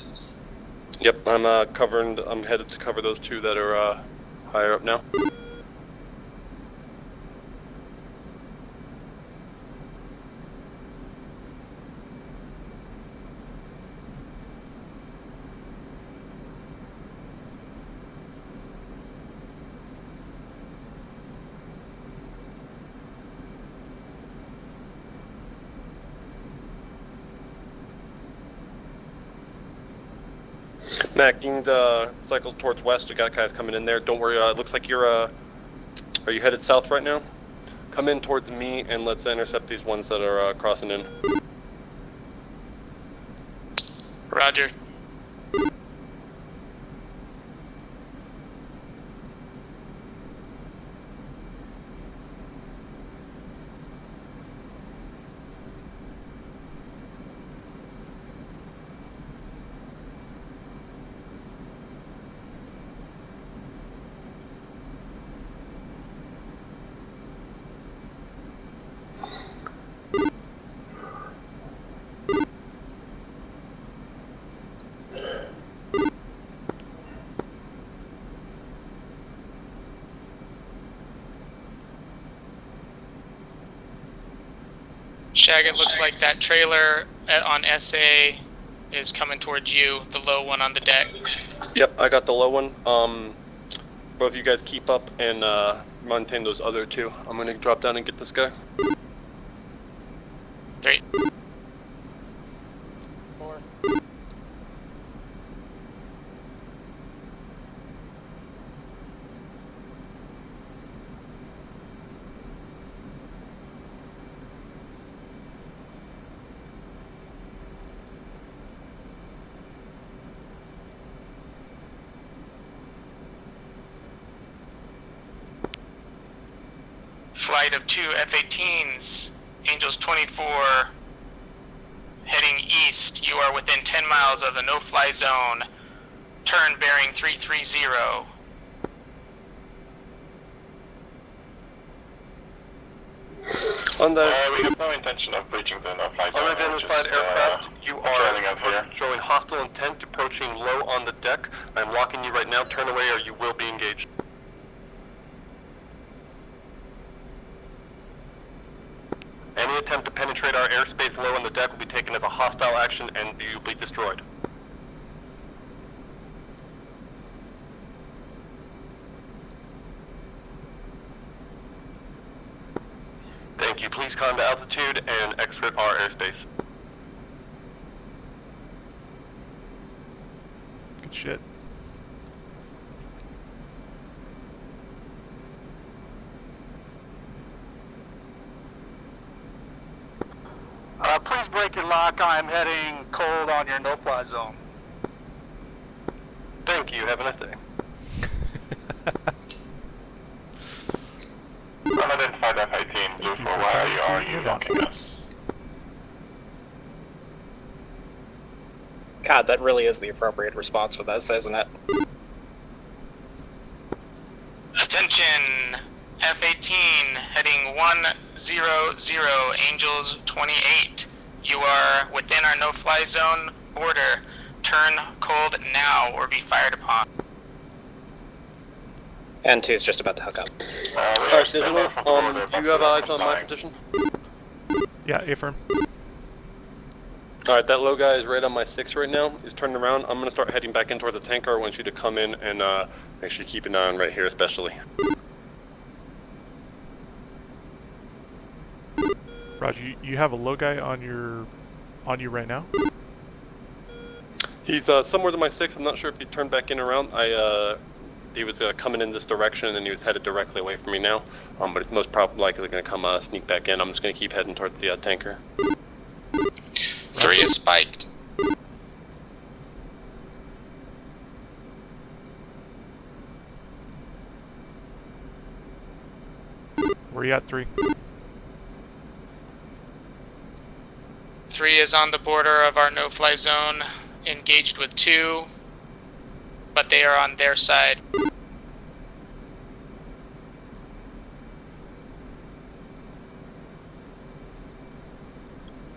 Yep, I'm I'm headed to cover those two that are higher up now. Mac, you need to cycle towards west. We got guys coming in there. Don't worry. It looks like you're. Are you headed south right now? Come in towards me and let's intercept these ones that are crossing in. Roger. Shag, it looks like that trailer on SA is coming towards you, the low one on the deck. Yep, I got the low one. Both of you guys keep up and maintain those other two. I'm gonna drop down and get this guy. 3. 4. Flight of 2 F-18s, Angels 24, heading east. You are within 10 miles of the no-fly zone. Turn bearing 330. On the we have no intention of breaching the no-fly zone. Unidentified aircraft, you are showing hostile intent, approaching low on the deck. I'm locking you right now. Turn away or you will be engaged. Any attempt to penetrate our airspace low on the deck will be taken as a hostile action and you will be destroyed. Thank you. Please climb to altitude and exit our airspace. break your lock, I'm heading cold on your no-fly zone. Thank you. Have a nice day. Unidentified F-18, Blue 4, where are you locking us? God, that really is the appropriate response for this, isn't it? Attention, F-18, heading 100, Angels 28. You are within our no-fly zone border. Turn cold now or be fired upon. N2 is just about to hook up. Alright, Digital, do you have eyes on my position? Yeah, affirm. Alright, that low guy is right on my 6 right now. He's turning around. I'm going to start heading back in toward the tanker. I want you to come in and make sure you keep an eye on right here especially. Roger, you have a low guy on you right now? He's somewhere to my 6. I'm not sure if he turned back in around. He was coming in this direction and he was headed directly away from me now. But it's most probably likely going to come sneak back in. I'm just going to keep heading towards the tanker. 3 is spiked. Where you at, 3? 3 is on the border of our no-fly zone, engaged with 2, but they are on their side.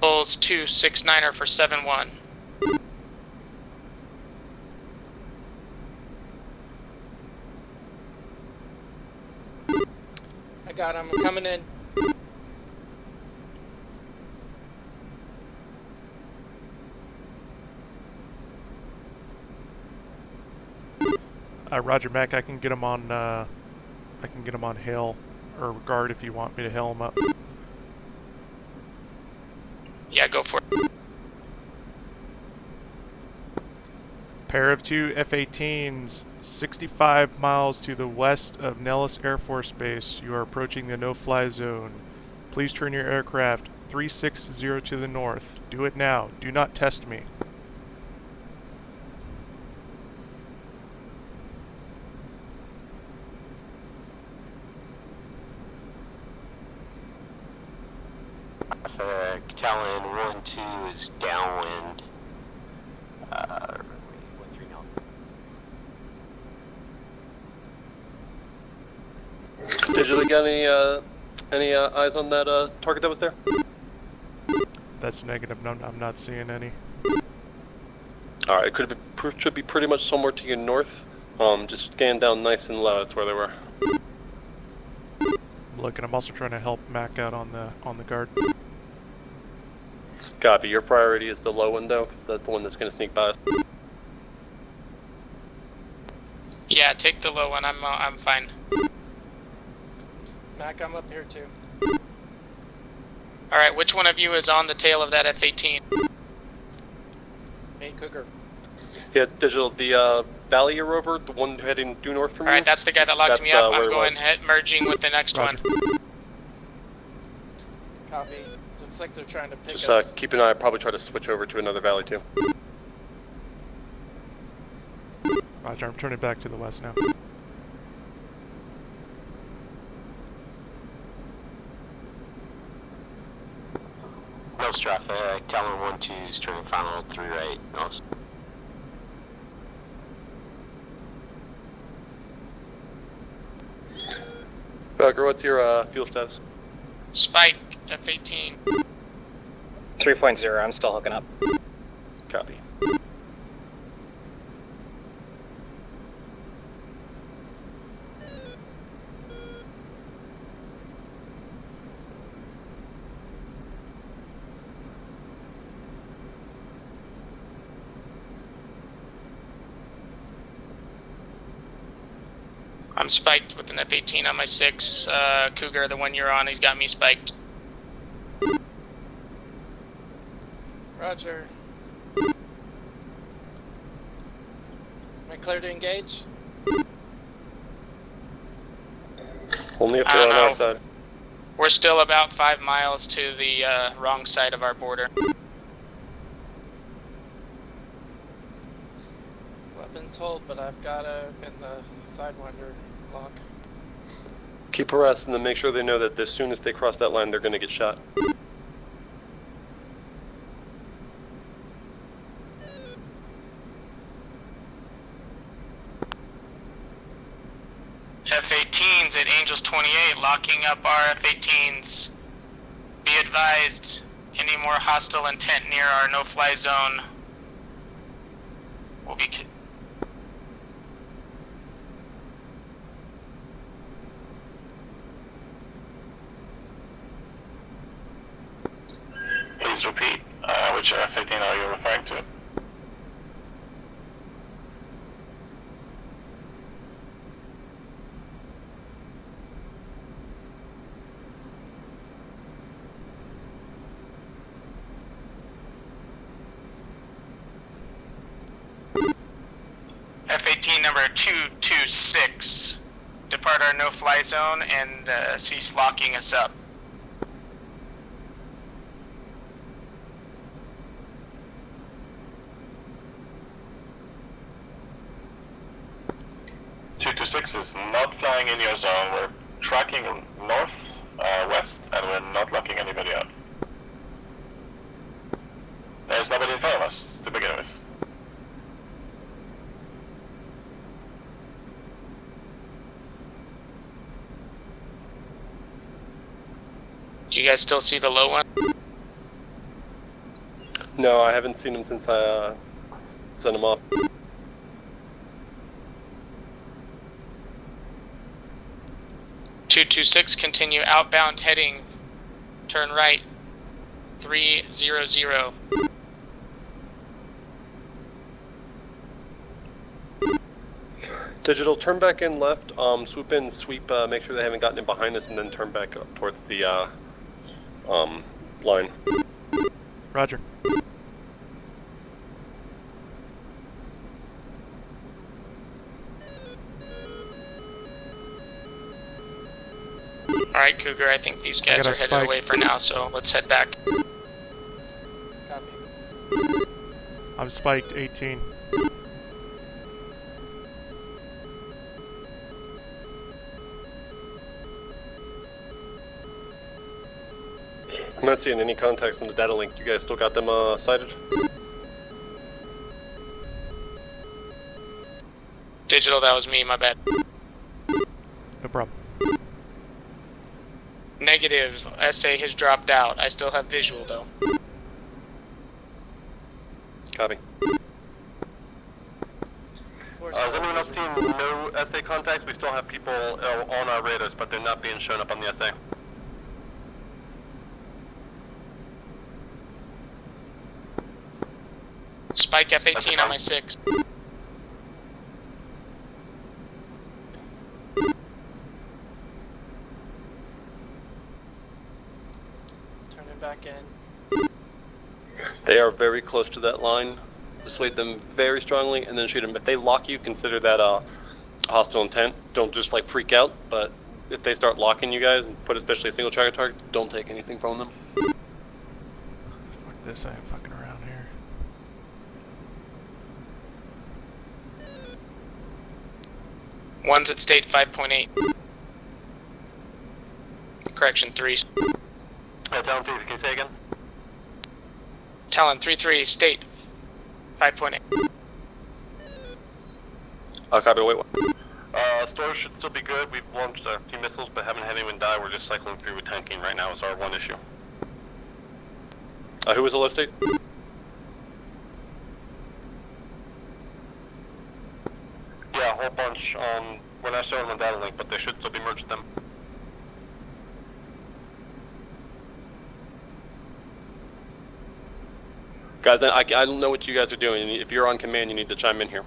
Bulls 269er for 7-1. I got him. I'm coming in. Roger, Mac. I can get him on. I can get him on hail or guard if you want me to hail him up. Yeah, go for it. Pair of 2 F-18s, 65 miles to the west of Nellis Air Force Base. You are approaching the no-fly zone. Please turn your aircraft 360 to the north. Do it now. Do not test me. Talon 1-2 is downwind. 1-3 now. Digital, got any eyes on that target that was there? That's negative. No, I'm not seeing any. Alright, it should be pretty much somewhere to your north. Just scan down nice and low. That's where they were. Look, and I'm also trying to help Mac out on the guard. Copy. Your priority is the low window, because that's the one that's going to sneak by us. Yeah, take the low one. I'm fine. Mac, I'm up here too. All right, which one of you is on the tail of that F-18? Hey, Cougar. Yeah, Digital. The Valley rover, the one heading due north from you. All right, that's the guy that locked me up. I'm going merging with the next Roger. one. Copy. Looks like they're trying to pick Just us. keep an eye. I'll probably try to switch over to another valley too. Roger, I'm turning back to the west now. Nose traffic, Talon 1-2 is turning final 3 right. Nose. Valkrie, what's your fuel status? Spike F-18. 3.0, I'm still hooking up. Copy. I'm spiked with an F-18 on my 6. Cougar, the one you're on, he's got me spiked. Roger. Am I clear to engage? Only if they're on our side. We're still about 5 miles to the wrong side of our border. hold, but I've got a in the Sidewinder lock. Keep harassing them, make sure they know that as soon as they cross that line, they're going to get shot. F-18s at Angels 28, locking up our F-18s. Be advised, any more hostile intent near our no-fly zone will be... Please repeat. Which F-18 are you referring to? F-18 number 226, depart our no-fly zone and cease locking us up. Is not flying in your zone. We're tracking north, west, and we're not locking anybody out. There's nobody in front of us to begin with. Do you guys still see the low one? No, I haven't seen him since I sent him off. .226, continue outbound heading, turn right, 300. Digital, turn back in left, swoop in, sweep, make sure they haven't gotten in behind us, and then turn back up towards the line. Roger. Alright, Cougar, I think these guys are headed away for now, so let's head back. Copy. I'm spiked 18. I'm not seeing any contacts on the data link. You guys still got them sighted? Digital, that was me, my bad. No problem. Negative, SA has dropped out. I still have visual though. Copy. Has anyone else seen no SA contacts? We still have people on our radars, but they're not being shown up on the SA. Spike F-18 on my 6. Turning back in. They are very close to that line. Dissuade them very strongly and then shoot them. If they lock you, consider that a hostile intent. Don't just like freak out, but if they start locking you guys and put especially a single tracker target, don't take anything from them. Fuck this, I am fucking around here. One's at state 5.8. Correction, 3. Talon 3, can you say again? Talon 3-3, state 5.8. Copy, wait. Storage should still be good. We've launched a few missiles, but haven't had anyone die. We're just cycling through with tanking right now is our one issue. Who was the low state? Yeah, a whole bunch. We're not showing them data link, but they should still be merged them. Guys, I don't know what you guys are doing. If you're on command, you need to chime in here.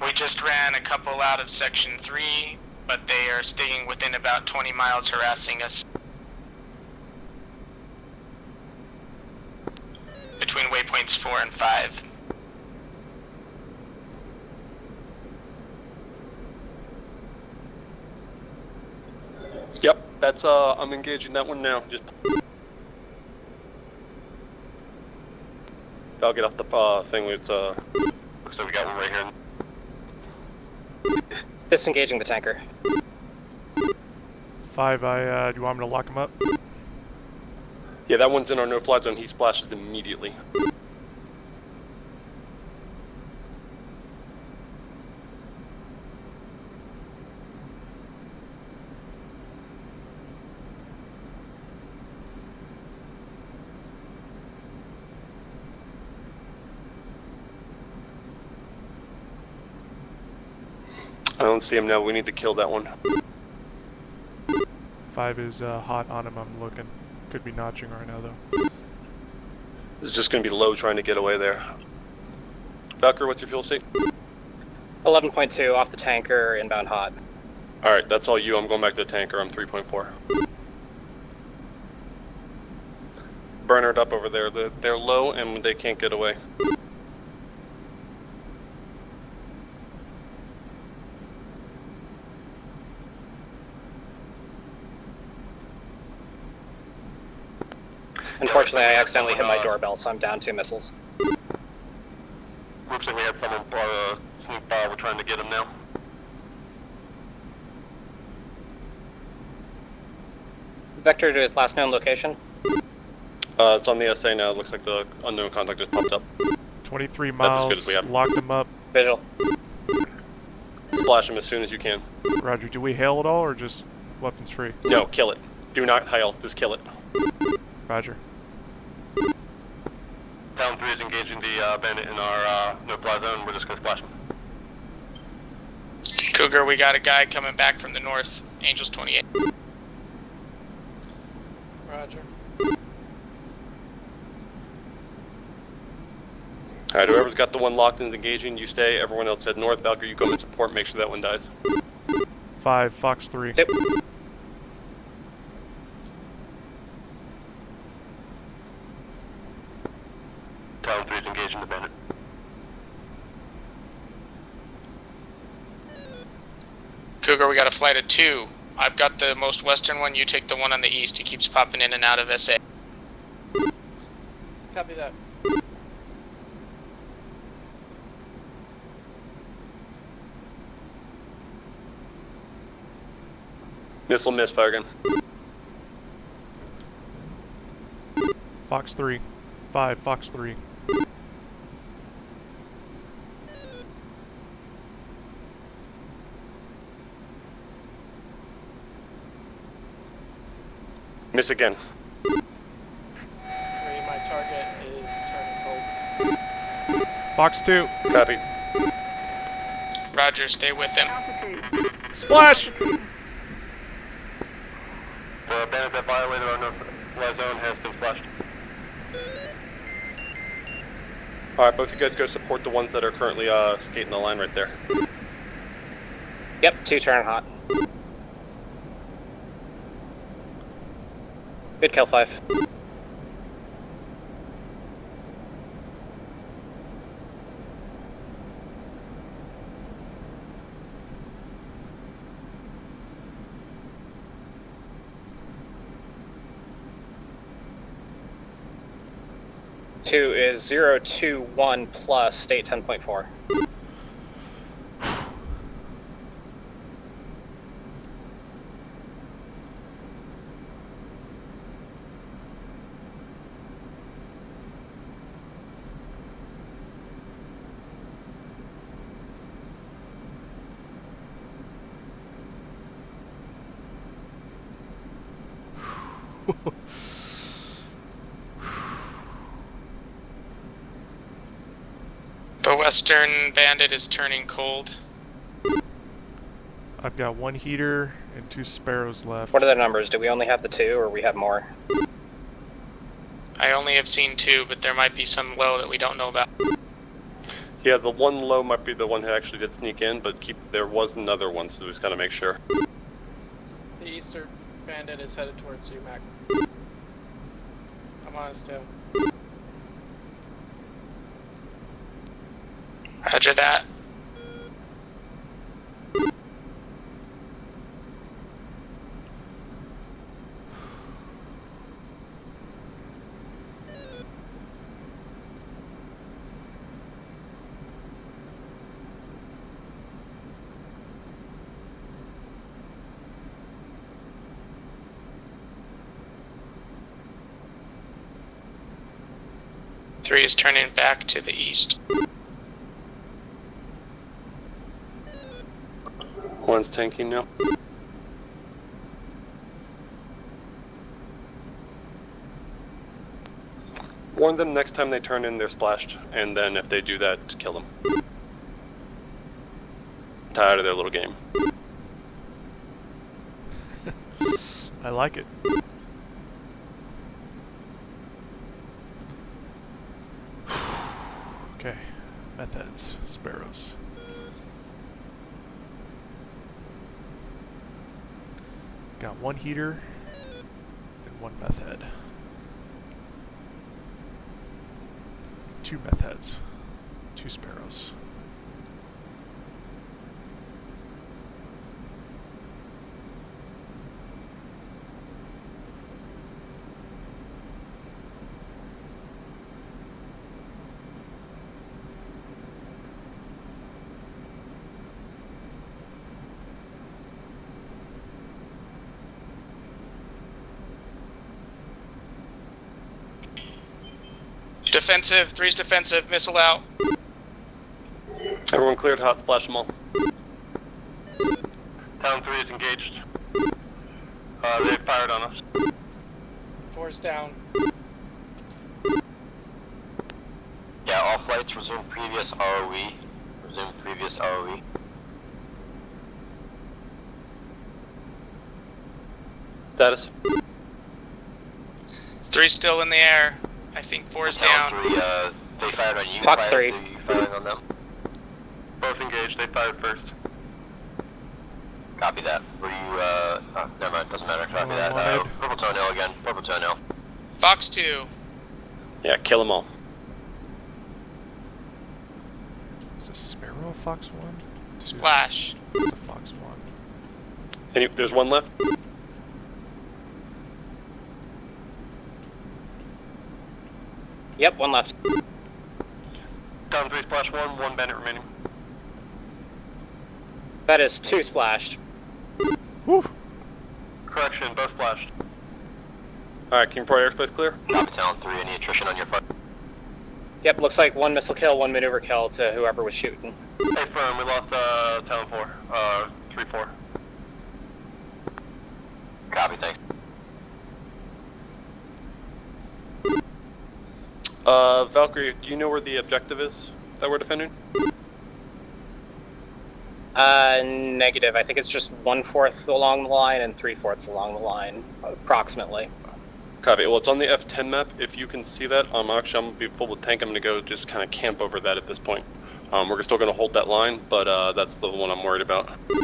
We just ran a couple out of section 3, but they are staying within about 20 miles harassing us. Between waypoints 4 and 5. Yep, that's I'm engaging that one now. Just I'll get off the thing. It's looks like we got one right here. Disengaging the tanker. 5, do you want me to lock him up? Yeah, that one's in our no-fly zone. He splashes immediately. I don't see him now. We need to kill that one. 5 is hot on him. I'm looking. Could be notching right now though. It's just going to be low trying to get away there. Valkrie, what's your fuel state? 11.2 off the tanker, inbound hot. Alright, that's all you. I'm going back to the tanker. I'm 3.4. Burner it up over there. They're low and they can't get away. Unfortunately, I accidentally hit my doorbell, so I'm down 2 missiles. Looks like we had someone sneak by. We're trying to get him now. Vector to his last known location. It's on the SA now. It looks like the unknown contact just popped up. 23 miles. That's as good as we have. Locked him up. Visual. Splash him as soon as you can. Roger. Do we hail at all or just weapons free? No, kill it. Do not hail. Just kill it. Roger. Talon 3 is engaging the bandit in our no-fly zone. We're just going to splash him. Cougar, we got a guy coming back from the north. Angels 28. Roger. Alright, whoever's got the one locked and is engaging, you stay. Everyone else head north. Valkrie, you come and support. Make sure that one dies. 5, Fox 3. Yep. Talon 3 is engaging the bandit. Cougar, we got a flight of 2. I've got the most western one. You take the one on the east. He keeps popping in and out of SA. Copy that. Missile miss, fire again. Fox 3. 5, Fox 3. Miss again. 3, my target is turning cold. Fox 2. Copy. Roger, stay with him. Splash! The bandit that violated our no-fly zone has been splashed. Alright, both of you guys go support the ones that are currently skating the line right there. Yep, 2 turn hot. Good kill, 5. Two is 021 plus state 10.4. The western bandit is turning cold. I've got 1 heater and 2 sparrows left. What are the numbers? Do we only have the 2 or we have more? I only have seen 2, but there might be some low that we don't know about. Yeah, the one low might be the one who actually did sneak in, but there was another one, so we just gotta make sure. The eastern bandit is headed towards you, Mac. I'm on his tail. Roger that. 3 is turning back to the east. 1's tanking now. Warn them next time they turn in, they're splashed, and then if they do that, kill them. Tired of their little game. I like it. Okay, methods, sparrows. Got one heater and one meth head. 2 meth heads, 2 sparrows. Defensive, 3's defensive, missile out. Everyone cleared, hot splash them all. Talon 3 is engaged. They fired on us. 4's down. Yeah, all flights resume previous ROE. Resume previous ROE. Status? 3's still in the air. I think 4's down. Talon 3, they fired on you. Fox fired, 3. You firing on them. Both engaged, they fired first. Copy that. Were you, never mind, doesn't matter. Copy that. Purple toenail again. Purple toenail. Fox 2. Yeah, kill them all. Is a sparrow Fox 1? Splash. It's a Fox 1. There's one left? Yep, one left. Talon 3 splash 1 bandit remaining. That is 2 splashed. Woo! Correction, both splashed. Alright, King Pro airspace clear? Copy Talon 3, any attrition on your front? Yep, looks like 1 missile kill, 1 maneuver kill to whoever was shooting. Hey, firm, we lost Talon 4. 3-4. Copy, thanks. Valkrie, do you know where the objective is that we're defending? Negative. I think it's just 1/4 along the line and 3/4 along the line, approximately. Copy. Well, it's on the F10 map. If you can see that, actually, I'm gonna be full with tank. I'm gonna go just kind of camp over that at this point. We're still gonna hold that line, but that's the one I'm worried about. Copy.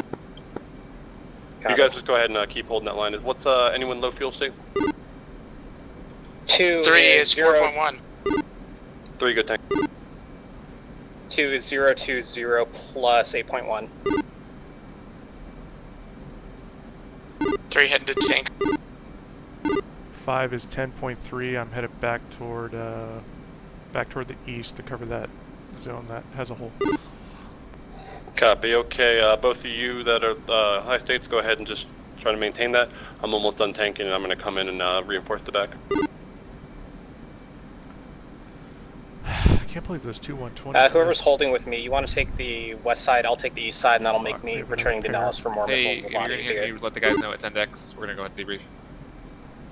You guys just go ahead and keep holding that line. What's anyone low fuel state? 2 3 is 4.1. 3 good tank. 2 is 020 plus 8.1. 3 heading to tank. 5 is 10.3. I'm headed back toward the east to cover that zone that has a hole. Copy. Okay, both of you that are high states, go ahead and just try to maintain that. I'm almost done tanking, and I'm going to come in and reinforce the back. I can't believe those 2 120s. Whoever's holding with me, you want to take the west side, I'll take the east side, and that'll make me returning to Nellis for more missiles a lot easier. You let the guys know it's NDEX. We're gonna go ahead and debrief.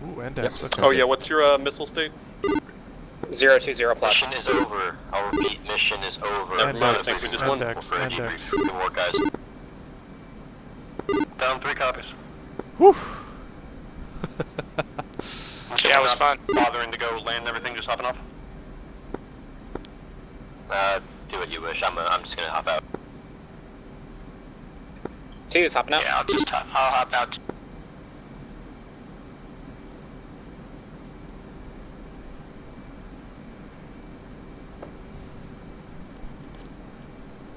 Ooh, NDEX. Yep. Oh yeah, what's your missile state? 020 plus. Mission is over. I'll repeat, mission is over. NDEX, I think we just won. NDEX. Good work, guys. Down 3 copies. Whew. Yeah, it was fun. Bothering to go land everything, just hopping off. Do what you wish. I'm just gonna hop out. 2 is hopping out. Yeah, I'll hop out.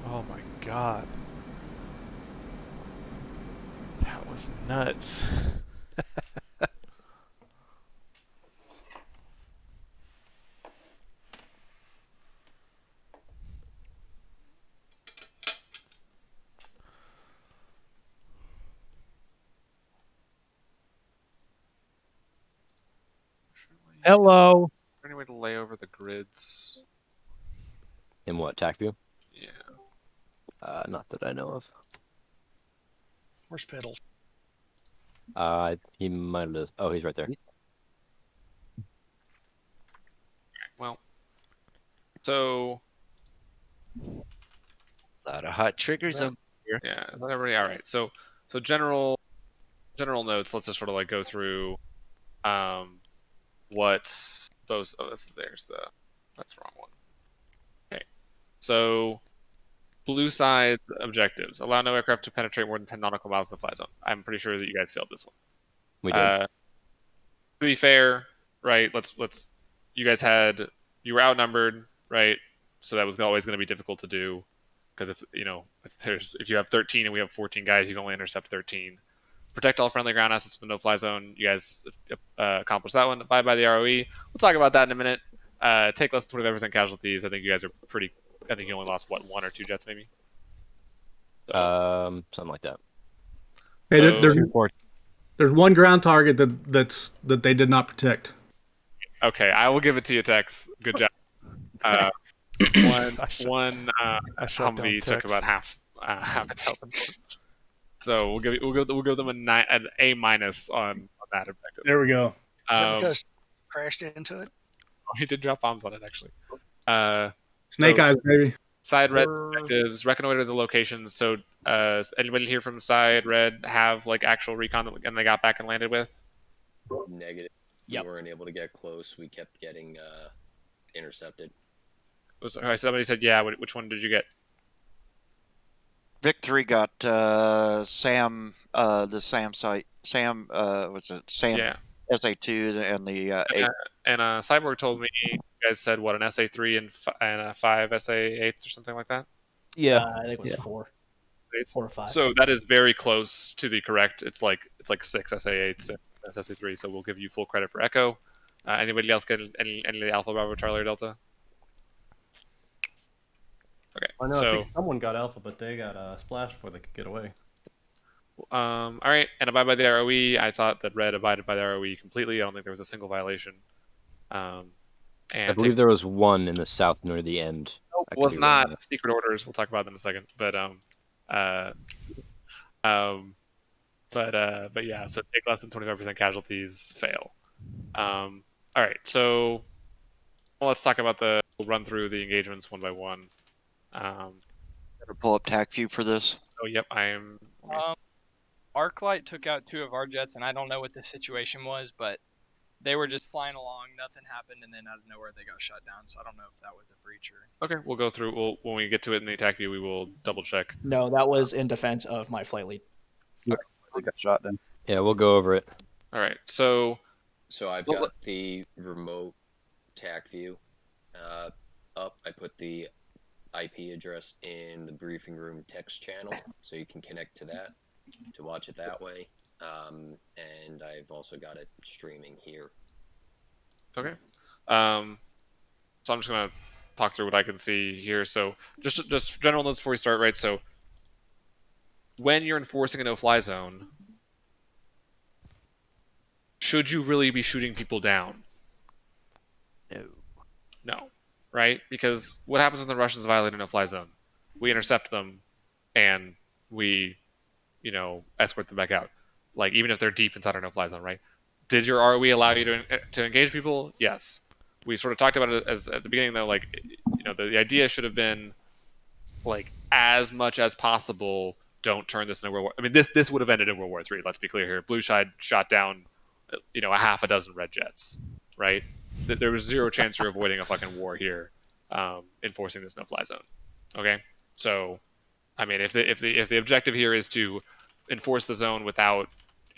Oh my god. That was nuts. Hello. Is there any me to lay over the grids? In what, TAC view? Yeah. Not that I know of. Where's Piddles? He might have. Oh, he's right there. Well, so a lot of hot triggers over here. yeah, everybody. All right. So general notes. Let's just sort of like go through what's those. Oh, that's the wrong one. Okay. So blue side objectives: allow no aircraft to penetrate more than 10 nautical miles in the fly zone. I'm pretty sure that you guys failed this one. We did. To be fair, right? You guys you were outnumbered, right? So that was always going to be difficult to do, because if you have 13 and we have 14 guys, you can only intercept 13. Protect all friendly ground assets from the no-fly zone. You guys accomplished that one. Abide by the ROE. We'll talk about that in a minute. Take less than 25% casualties. I think you guys are pretty. I think you only lost one or two jets, maybe. Something like that. Hey, there's one ground target that they did not protect. Okay, I will give it to you, Tex. Good job. One Humvee took about half its health. So we'll give them an A- on that objective. There we go. Is that because crashed into it? Oh, he did drop bombs on it, actually. Snake eyes, baby. Side red objectives, reconnoiter the locations. So anybody here from side red have like actual recon and they got back and landed with? Negative. Yep. We weren't able to get close. We kept getting intercepted. Somebody said, yeah. Which one did you get? Victory got Sam, the Sam site. Sam, what's it? Sam Yeah. SA2 and the and Cyborg told me you guys said what, an SA3 and 5 SA8s or something like that? Yeah, I think it was 4. 4 or 5. So that is very close to the correct. It's like 6 SA8s and SA3. So we'll give you full credit for Echo. Anybody else get any of the Alpha, Bravo, Charlie, or Delta? Okay. I know. So I think someone got Alpha, but they got splashed before they could get away. all right, and abide by the ROE. I thought that Red abided by the ROE completely. I don't think there was a single violation. And I believe there was one in the south near the end. Nope, was not. Secret orders. We'll talk about them in a second. But yeah. So take less than 25% casualties. Fail. All right. So let's talk about we'll run through the engagements one by one. Better pull up TAC view for this. Oh, yep. I am. Arclight took out 2 of our jets, and I don't know what the situation was, but they were just flying along. Nothing happened, and then out of nowhere they got shot down. So I don't know if that was a breach or. Okay, we'll go through. When we get to it in the attack view, we will double check. No, that was in defense of my flight lead. Yeah, we got shot then. Yeah, we'll go over it. All right. So I've got the remote TAC view up. I put the IP address in the briefing room text channel, so you can connect to that to watch it that way. And I've also got it streaming here. Okay. So I'm just gonna talk through what I can see here. So just general notes before we start, right? So when you're enforcing a no-fly zone, should you really be shooting people down? No. Right? Because what happens when the Russians violate a no-fly zone? We intercept them, and we, escort them back out. Like, even if they're deep inside our no-fly zone, right? Did your ROE allow you to engage people? Yes. We sort of talked about it as at the beginning, though. Like, the idea should have been, like, as much as possible, don't turn this into World War. I mean, this would have ended in World War III. Let's be clear here. Blue side shot down, a half a dozen red jets, right? There was zero chance you're avoiding a fucking war here, enforcing this no-fly zone. Okay, so I mean, if the objective here is to enforce the zone without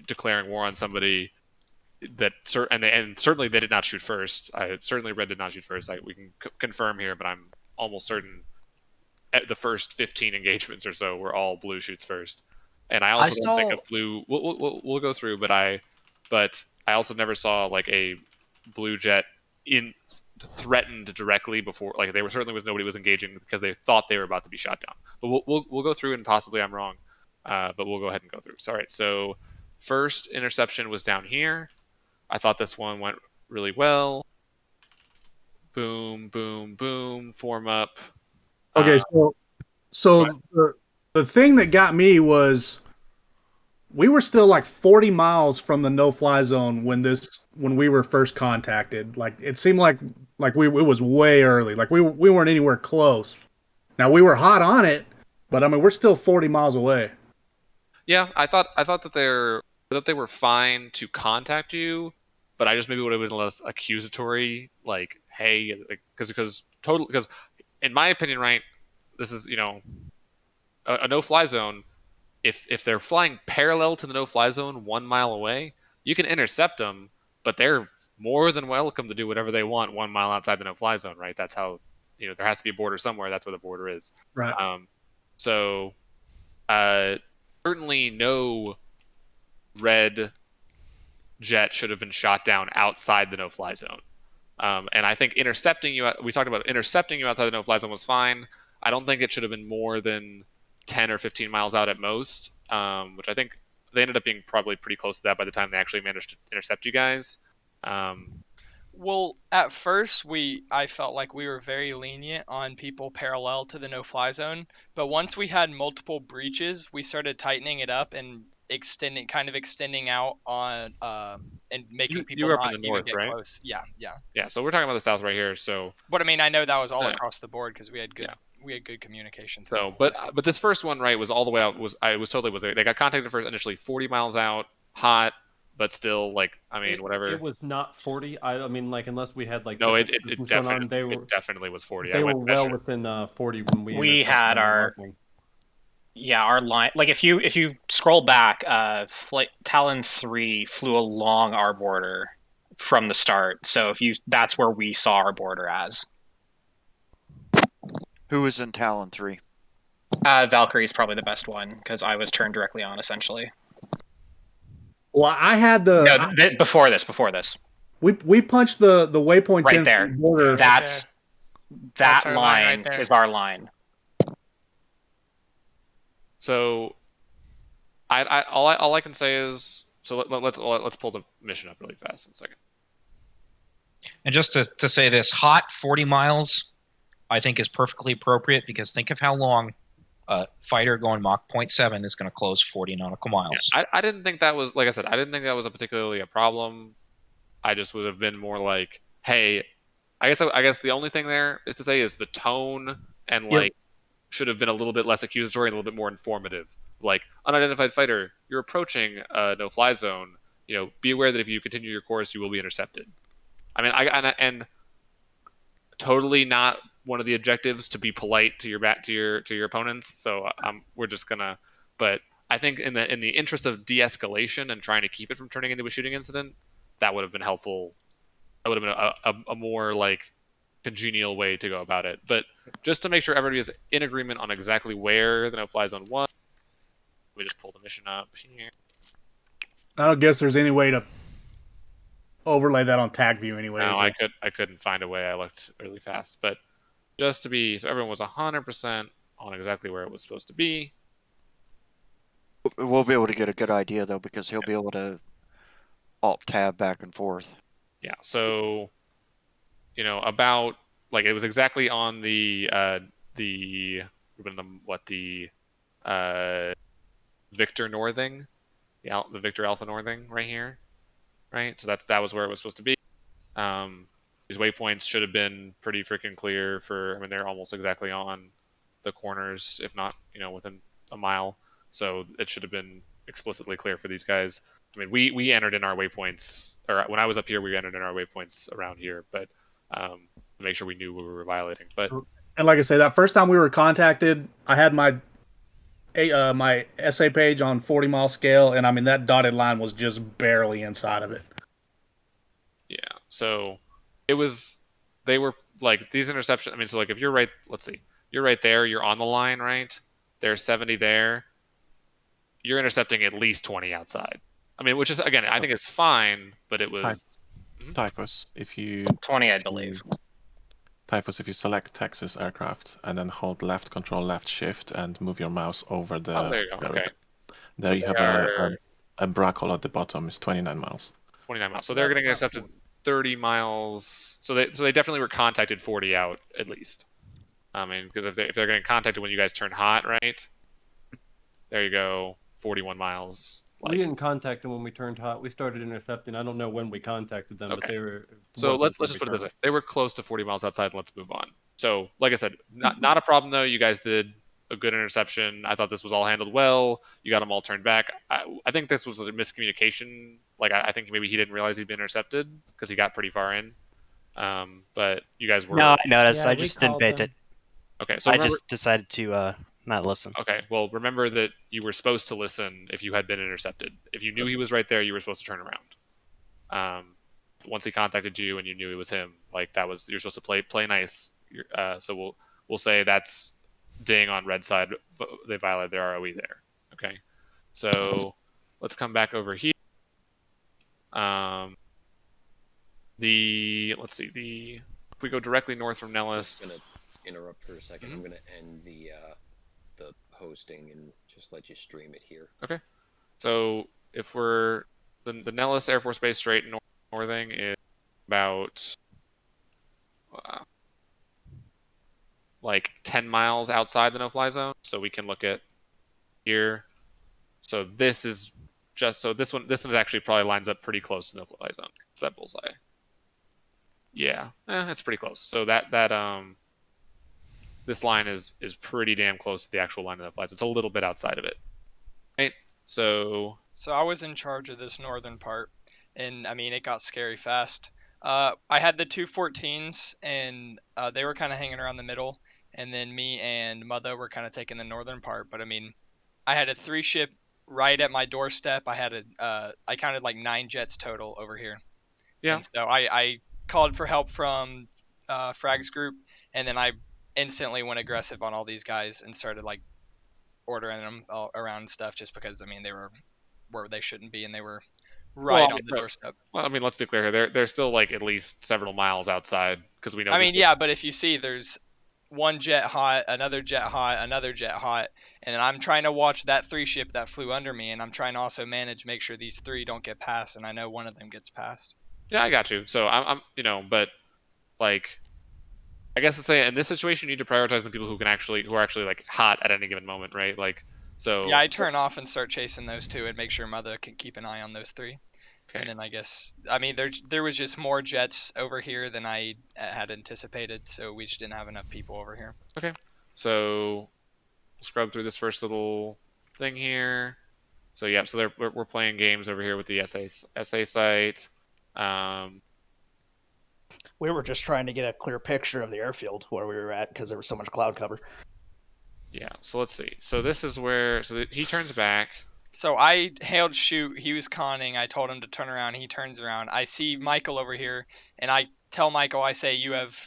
declaring war on somebody, and certainly they did not shoot first. Certainly Red did not shoot first. We can confirm here, but I'm almost certain at the first 15 engagements or so were all blue shoots first. And I also don't think of blue. We'll go through, but I also never saw like a blue jet threatened directly before. Like there certainly was nobody was engaging because they thought they were about to be shot down. But we'll go through, and possibly I'm wrong, but we'll go ahead and go through. So, all right. So first interception was down here. I thought this one went really well. boom, boom, boom, form up. Okay, so the thing that got me was we were still like 40 miles from the no-fly zone when we were first contacted. Like it seemed like it was way early. Like we weren't anywhere close. Now we were hot on it, but I mean we're still 40 miles away. Yeah, I thought that they were fine to contact you, but I just maybe would have been less accusatory, like, hey, because in my opinion, right, this is a no-fly zone. If they're flying parallel to the no-fly zone 1 mile away, you can intercept them, but they're more than welcome to do whatever they want 1 mile outside the no-fly zone, right? That's how there has to be a border somewhere. That's where the border is. Right. So certainly no red jet should have been shot down outside the no-fly zone. And I think we talked about intercepting you outside the no-fly zone was fine. I don't think it should have been more than 10 or 15 miles out at most, which I think they ended up being probably pretty close to that by the time they actually managed to intercept you guys. Well, at first I felt like we were very lenient on people parallel to the no-fly zone, but once we had multiple breaches, we started tightening it up and extending out on and making people you were up not in the even north, get right? close. Yeah. Yeah, so we're talking about the south right here. So, but I mean, I know that was all across the board because we had good communication. So, but this first one, right, was all the way out. I was totally with it. They got contacted first, initially 40 miles out, hot, but still, like, I mean, whatever. It was not 40. I mean, like, unless we had like no, it definitely was 40. They were well within 40 when we had our line. Like if you scroll back, Talon 3 flew along our border from the start. So that's where we saw our border as. Who was in Talon 3? Valkrie is probably the best one because I was turned directly on essentially. Well, I had before this. We punched the waypoints right in there. The border. That's our line right there. is our line. So, all I can say is let's pull the mission up really fast in a second. And just to say this, hot 40 miles, I think is perfectly appropriate because think of how long a fighter going Mach 0.7 is going to close 40 nautical miles. Yeah, I didn't think that was, like I said, I didn't think that was particularly a problem. I just would have been more like, hey, I guess the only thing there is to say is the tone and should have been a little bit less accusatory and a little bit more informative. Like, unidentified fighter, you're approaching a no-fly zone. Be aware that if you continue your course, you will be intercepted. I mean, and totally not one of the objectives to be polite to your opponents. So we're just gonna. But I think in the interest of de-escalation and trying to keep it from turning into a shooting incident, that would have been helpful. That would have been a more like congenial way to go about it. But just to make sure everybody is in agreement on exactly where the no-fly zone was, we just pull the mission up here. I don't guess there's any way to overlay that on tag view anyway. No, I couldn't find a way. I looked really fast, but just to be so everyone was 100% on exactly where it was supposed to be. We'll be able to get a good idea though because he'll be able to alt tab back and forth. Yeah. So, about like it was exactly on the Victor Northing, the Victor Alpha Northing right here, right? So that was where it was supposed to be. These waypoints should have been pretty freaking clear they're almost exactly on the corners, if not, within a mile. So it should have been explicitly clear for these guys. I mean, we entered in our waypoints, or when I was up here, we entered in our waypoints around here, but to make sure we knew we were violating. But and like I say, that first time we were contacted, I had my essay page on 40-mile scale, and I mean that dotted line was just barely inside of it. Yeah, so they were like these interceptions. I mean, so like if you're right, let's see, you're right there, you're on the line, right? There's 70 there. You're intercepting at least 20 outside. I mean, which is again, I think it's fine, but it was Typhus. If you 20, I believe. Typhus, if you select Texas aircraft and then hold left control, left shift, and move your mouse over the. Oh, there you go. Okay. There So you have a Bracol at the bottom. Is 29 miles. 29 miles. So they're getting intercepted. 30 miles. So they definitely were contacted 40 out at least. I mean, because if they're getting contacted when you guys turn hot, right? There you go, 41 miles. We didn't contact them when we turned hot. We started intercepting. I don't know when we contacted them, but they were. So let's just put it this way: they were close to 40 miles outside. Let's move on. So, like I said, not a problem though. You guys did a good interception. I thought this was all handled well. You got them all turned back. I think this was a miscommunication. Like I think maybe he didn't realize he'd been intercepted because he got pretty far in. But you guys were. No, I noticed. I just didn't pay it. Okay, so I just decided to not listen. Okay, well, remember that you were supposed to listen if you had been intercepted. If you knew he was right there, you were supposed to turn around. Once he contacted you and you knew it was him, like that was you're supposed to play nice. So we'll say that's ding on red side. They violated their ROE there. Okay, so let's come back over here. Let's see if we go directly north from Nellis. I'm gonna interrupt for a 2nd. I'm gonna end the hosting and just let you stream it here. Okay. So if we're the Nellis Air Force Base straight northing is about like 10 miles outside the no-fly zone. So we can look at here. So this is just so this one actually probably lines up pretty close to the no-fly zone. It's that bullseye. Yeah, it's pretty close. So this line is pretty damn close to the actual line of the flight. So it's a little bit outside of it. Right? So I was in charge of this northern part, and I mean it got scary fast. I had the 214s, and they were kind of hanging around the middle, and then me and Mother were kind of taking the northern part. But I mean, I had a 3-ship right at my doorstep. I had I counted like 9 jets total over here. Yeah. And so I called for help from Frag's group, and then I instantly went aggressive on all these guys and started like ordering them all around and stuff, just because I mean they were where they shouldn't be and they were right on the doorstep. Well, I mean, let's be clear here. They're still like at least several miles outside because we know. I mean, yeah, but if you see, there's one jet hot, another jet hot, another jet hot, and I'm trying to watch that 3-ship that flew under me, and I'm trying to also make sure these 3 don't get past, and I know one of them gets past. Yeah, I got you. So I'm but like, I guess to say in this situation, you need to prioritize the people who are actually like hot at any given moment, right? Like, so. Yeah, I turn off and start chasing those 2 and make sure Mother can keep an eye on those 3. Okay. And then I guess I mean there was just more jets over here than I had anticipated, so we just didn't have enough people over here. Okay, so we'll scrub through this first little thing here. So yeah, so we're playing games over here with the SA site. We were just trying to get a clear picture of the airfield where we were at because there was so much cloud cover. Yeah, so let's see. So this is where he turns back. So I hailed shoot. He was conning. I told him to turn around. He turns around. I see Michael over here, and I tell Michael, I say, you have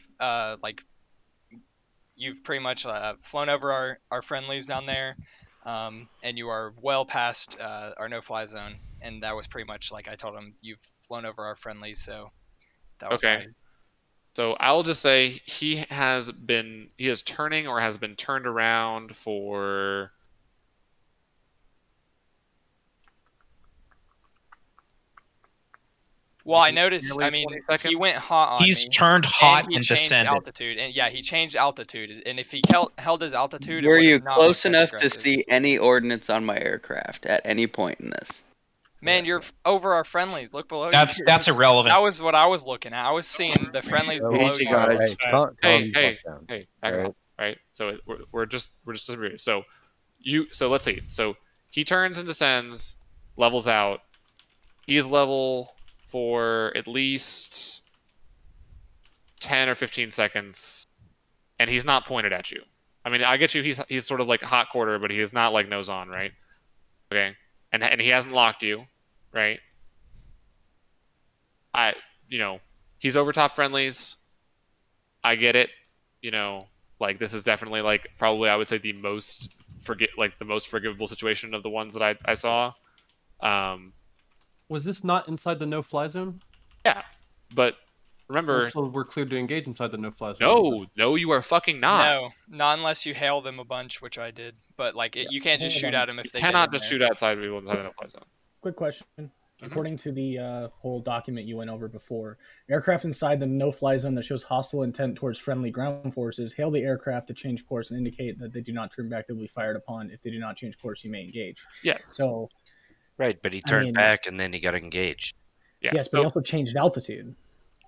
you've pretty much flown over our friendlies down there, and you are well past our no-fly zone. And that was pretty much like I told him, you've flown over our friendlies. So that was okay. So I'll just say he is turning or has been turned around for. Well, I noticed. I mean, he went hot on me. He's turned hot and descended. Altitude, and yeah, he changed altitude. And if he held his altitude, were you close enough to see any ordnance on my aircraft at any point in this? Man, you're over our friendlies. Look below. That's irrelevant. That was what I was looking at. I was seeing the friendlies below. Easy, guys. Hey, back up. Right. So we're just disagreeing. So let's see. So he turns and descends, levels out. He's level for at least 10 or 15 seconds, and he's not pointed at you. I mean, I get you. He's sort of like hot quarter, but he is not like nose on, right? Okay, and he hasn't locked you, right? He's over top friendlies. I get it. Like this is definitely like probably I would say the most forgivable situation of the ones that I saw. Was this not inside the no-fly zone? Yeah, but remember... So we're cleared to engage inside the no-fly zone. No, you are fucking not. No, not unless you hail them a bunch, which I did. But like, you can't just shoot at them if they cannot just shoot outside people inside the no-fly zone. Quick question. According to the whole document you went over before, aircraft inside the no-fly zone that shows hostile intent towards friendly ground forces hail the aircraft to change course and indicate that they do not turn back. They will be fired upon. If they do not change course, you may engage. Yes. So. Right, but he turned back and then he got engaged. Yeah. Yes, but he also changed altitude.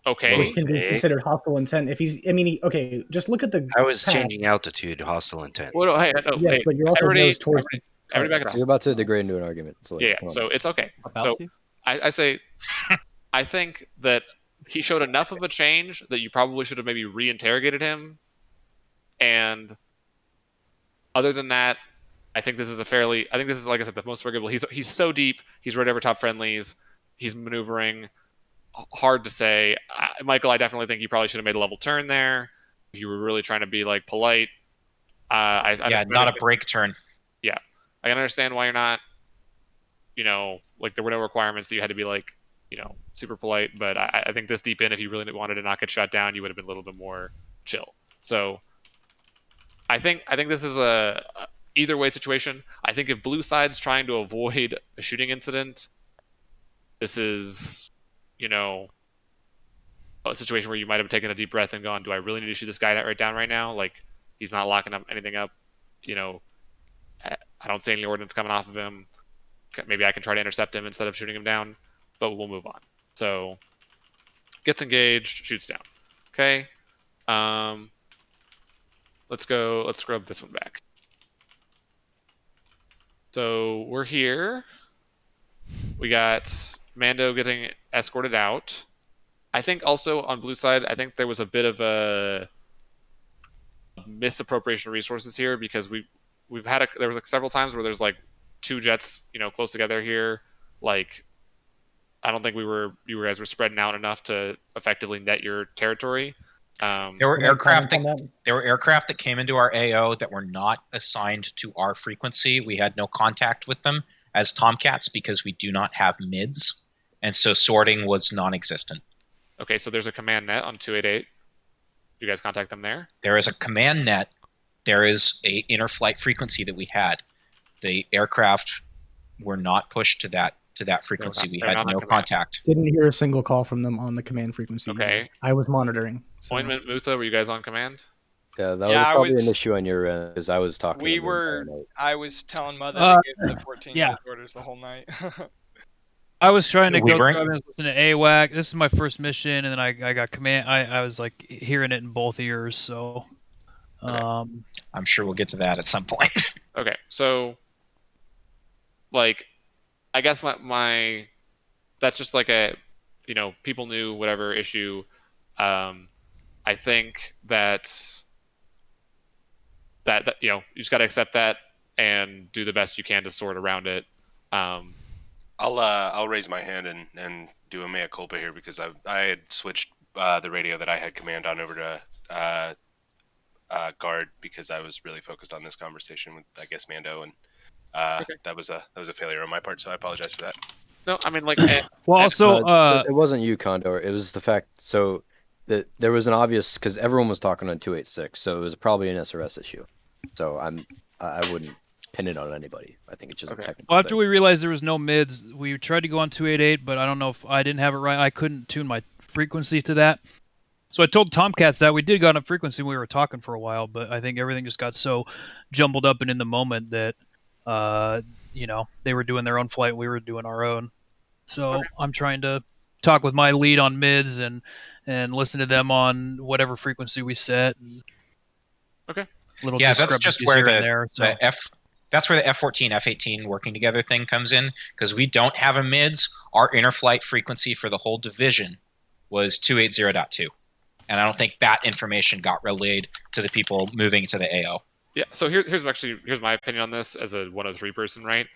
Okay. Which can be considered hostile intent if he's. I mean, okay, just look at the. I was path. changing altitude, hostile intent. Well, no, hey, no, Yes, hey, but you're also nose towards. Everybody back it You're off. about to degrade into an argument. So Yeah, come on. so it's okay. About So to? I say, I think that he showed enough of a change that you probably should have maybe reinterrogated him. And other than that, I think this is like I said, the most forgivable. He's so deep. He's right over top friendlies. He's maneuvering. Hard to say. Michael, I definitely think you probably should have made a level turn there. If you were really trying to be like polite. Not a break turn. Yeah. I can understand why you're not, like there were no requirements that you had to be like, super polite, but I think this deep in, if you really wanted to not get shot down, you would have been a little bit more chill. So I think this is a either way situation. I think if blue side's trying to avoid a shooting incident, this is, a situation where you might have taken a deep breath and gone, do I really need to shoot this guy right down right now? Like he's not locking up anything up, I don't see any ordnance coming off of him. Maybe I can try to intercept him instead of shooting him down, but we'll move on. So gets engaged, shoots down. Okay. Let's scrub this one back. So we're here. We got Mando getting escorted out. I think also on blue side, I think there was a bit of a misappropriation of resources here because there was like several times where there's like two jets, close together here. Like, I don't think you guys were spreading out enough to effectively net your territory. There were aircraft that came into our AO that were not assigned to our frequency. We had no contact with them as Tomcats because we do not have mids, and so sorting was non-existent. Okay, so there's a command net on 288. You guys contact them there? There is a command net. There is a inner flight frequency that we had. The aircraft were not pushed to that frequency. We had no contact. Didn't hear a single call from them on the command frequency. Okay. I was monitoring. So. Ointment, Mutha, were you guys on command? Yeah, that was probably an issue on your end because I was talking. I was telling Mother to give the 14 orders the whole night. I was trying to go through, I was listening to AWAC. This is my first mission, and then I got command. I was like hearing it in both ears, so. I'm sure we'll get to that at some point. Okay, so, like, I guess my that's just like a, people knew whatever issue. I think that you just got to accept that and do the best you can to sort around it. I'll raise my hand and do a mea culpa here because I had switched the radio that I had command on over to guard because I was really focused on this conversation with, I guess, Mando, and that was a failure on my part, so I apologize for that. No, I mean, like, well, also, it wasn't you, Condor. It was the fact that there was an obvious because everyone was talking on 286, so it was probably an SRS issue. So I wouldn't pin it on anybody. I think it's just a technical. Well, after we realized there was no mids, we tried to go on 288, but I don't know if I didn't have it right. I couldn't tune my frequency to that. So I told Tomcats that we did go on a frequency when we were talking for a while, but I think everything just got so jumbled up and in the moment that, they were doing their own flight, we were doing our own. So I'm trying to talk with my lead on mids and listen to them on whatever frequency we set. Okay. That's just where that's where the F-14, F-18 working together thing comes in, because we don't have a mids. Our inner flight frequency for the whole division was 280.2. And I don't think that information got relayed to the people moving to the AO. Yeah, so here's my opinion on this as a 103 person, right?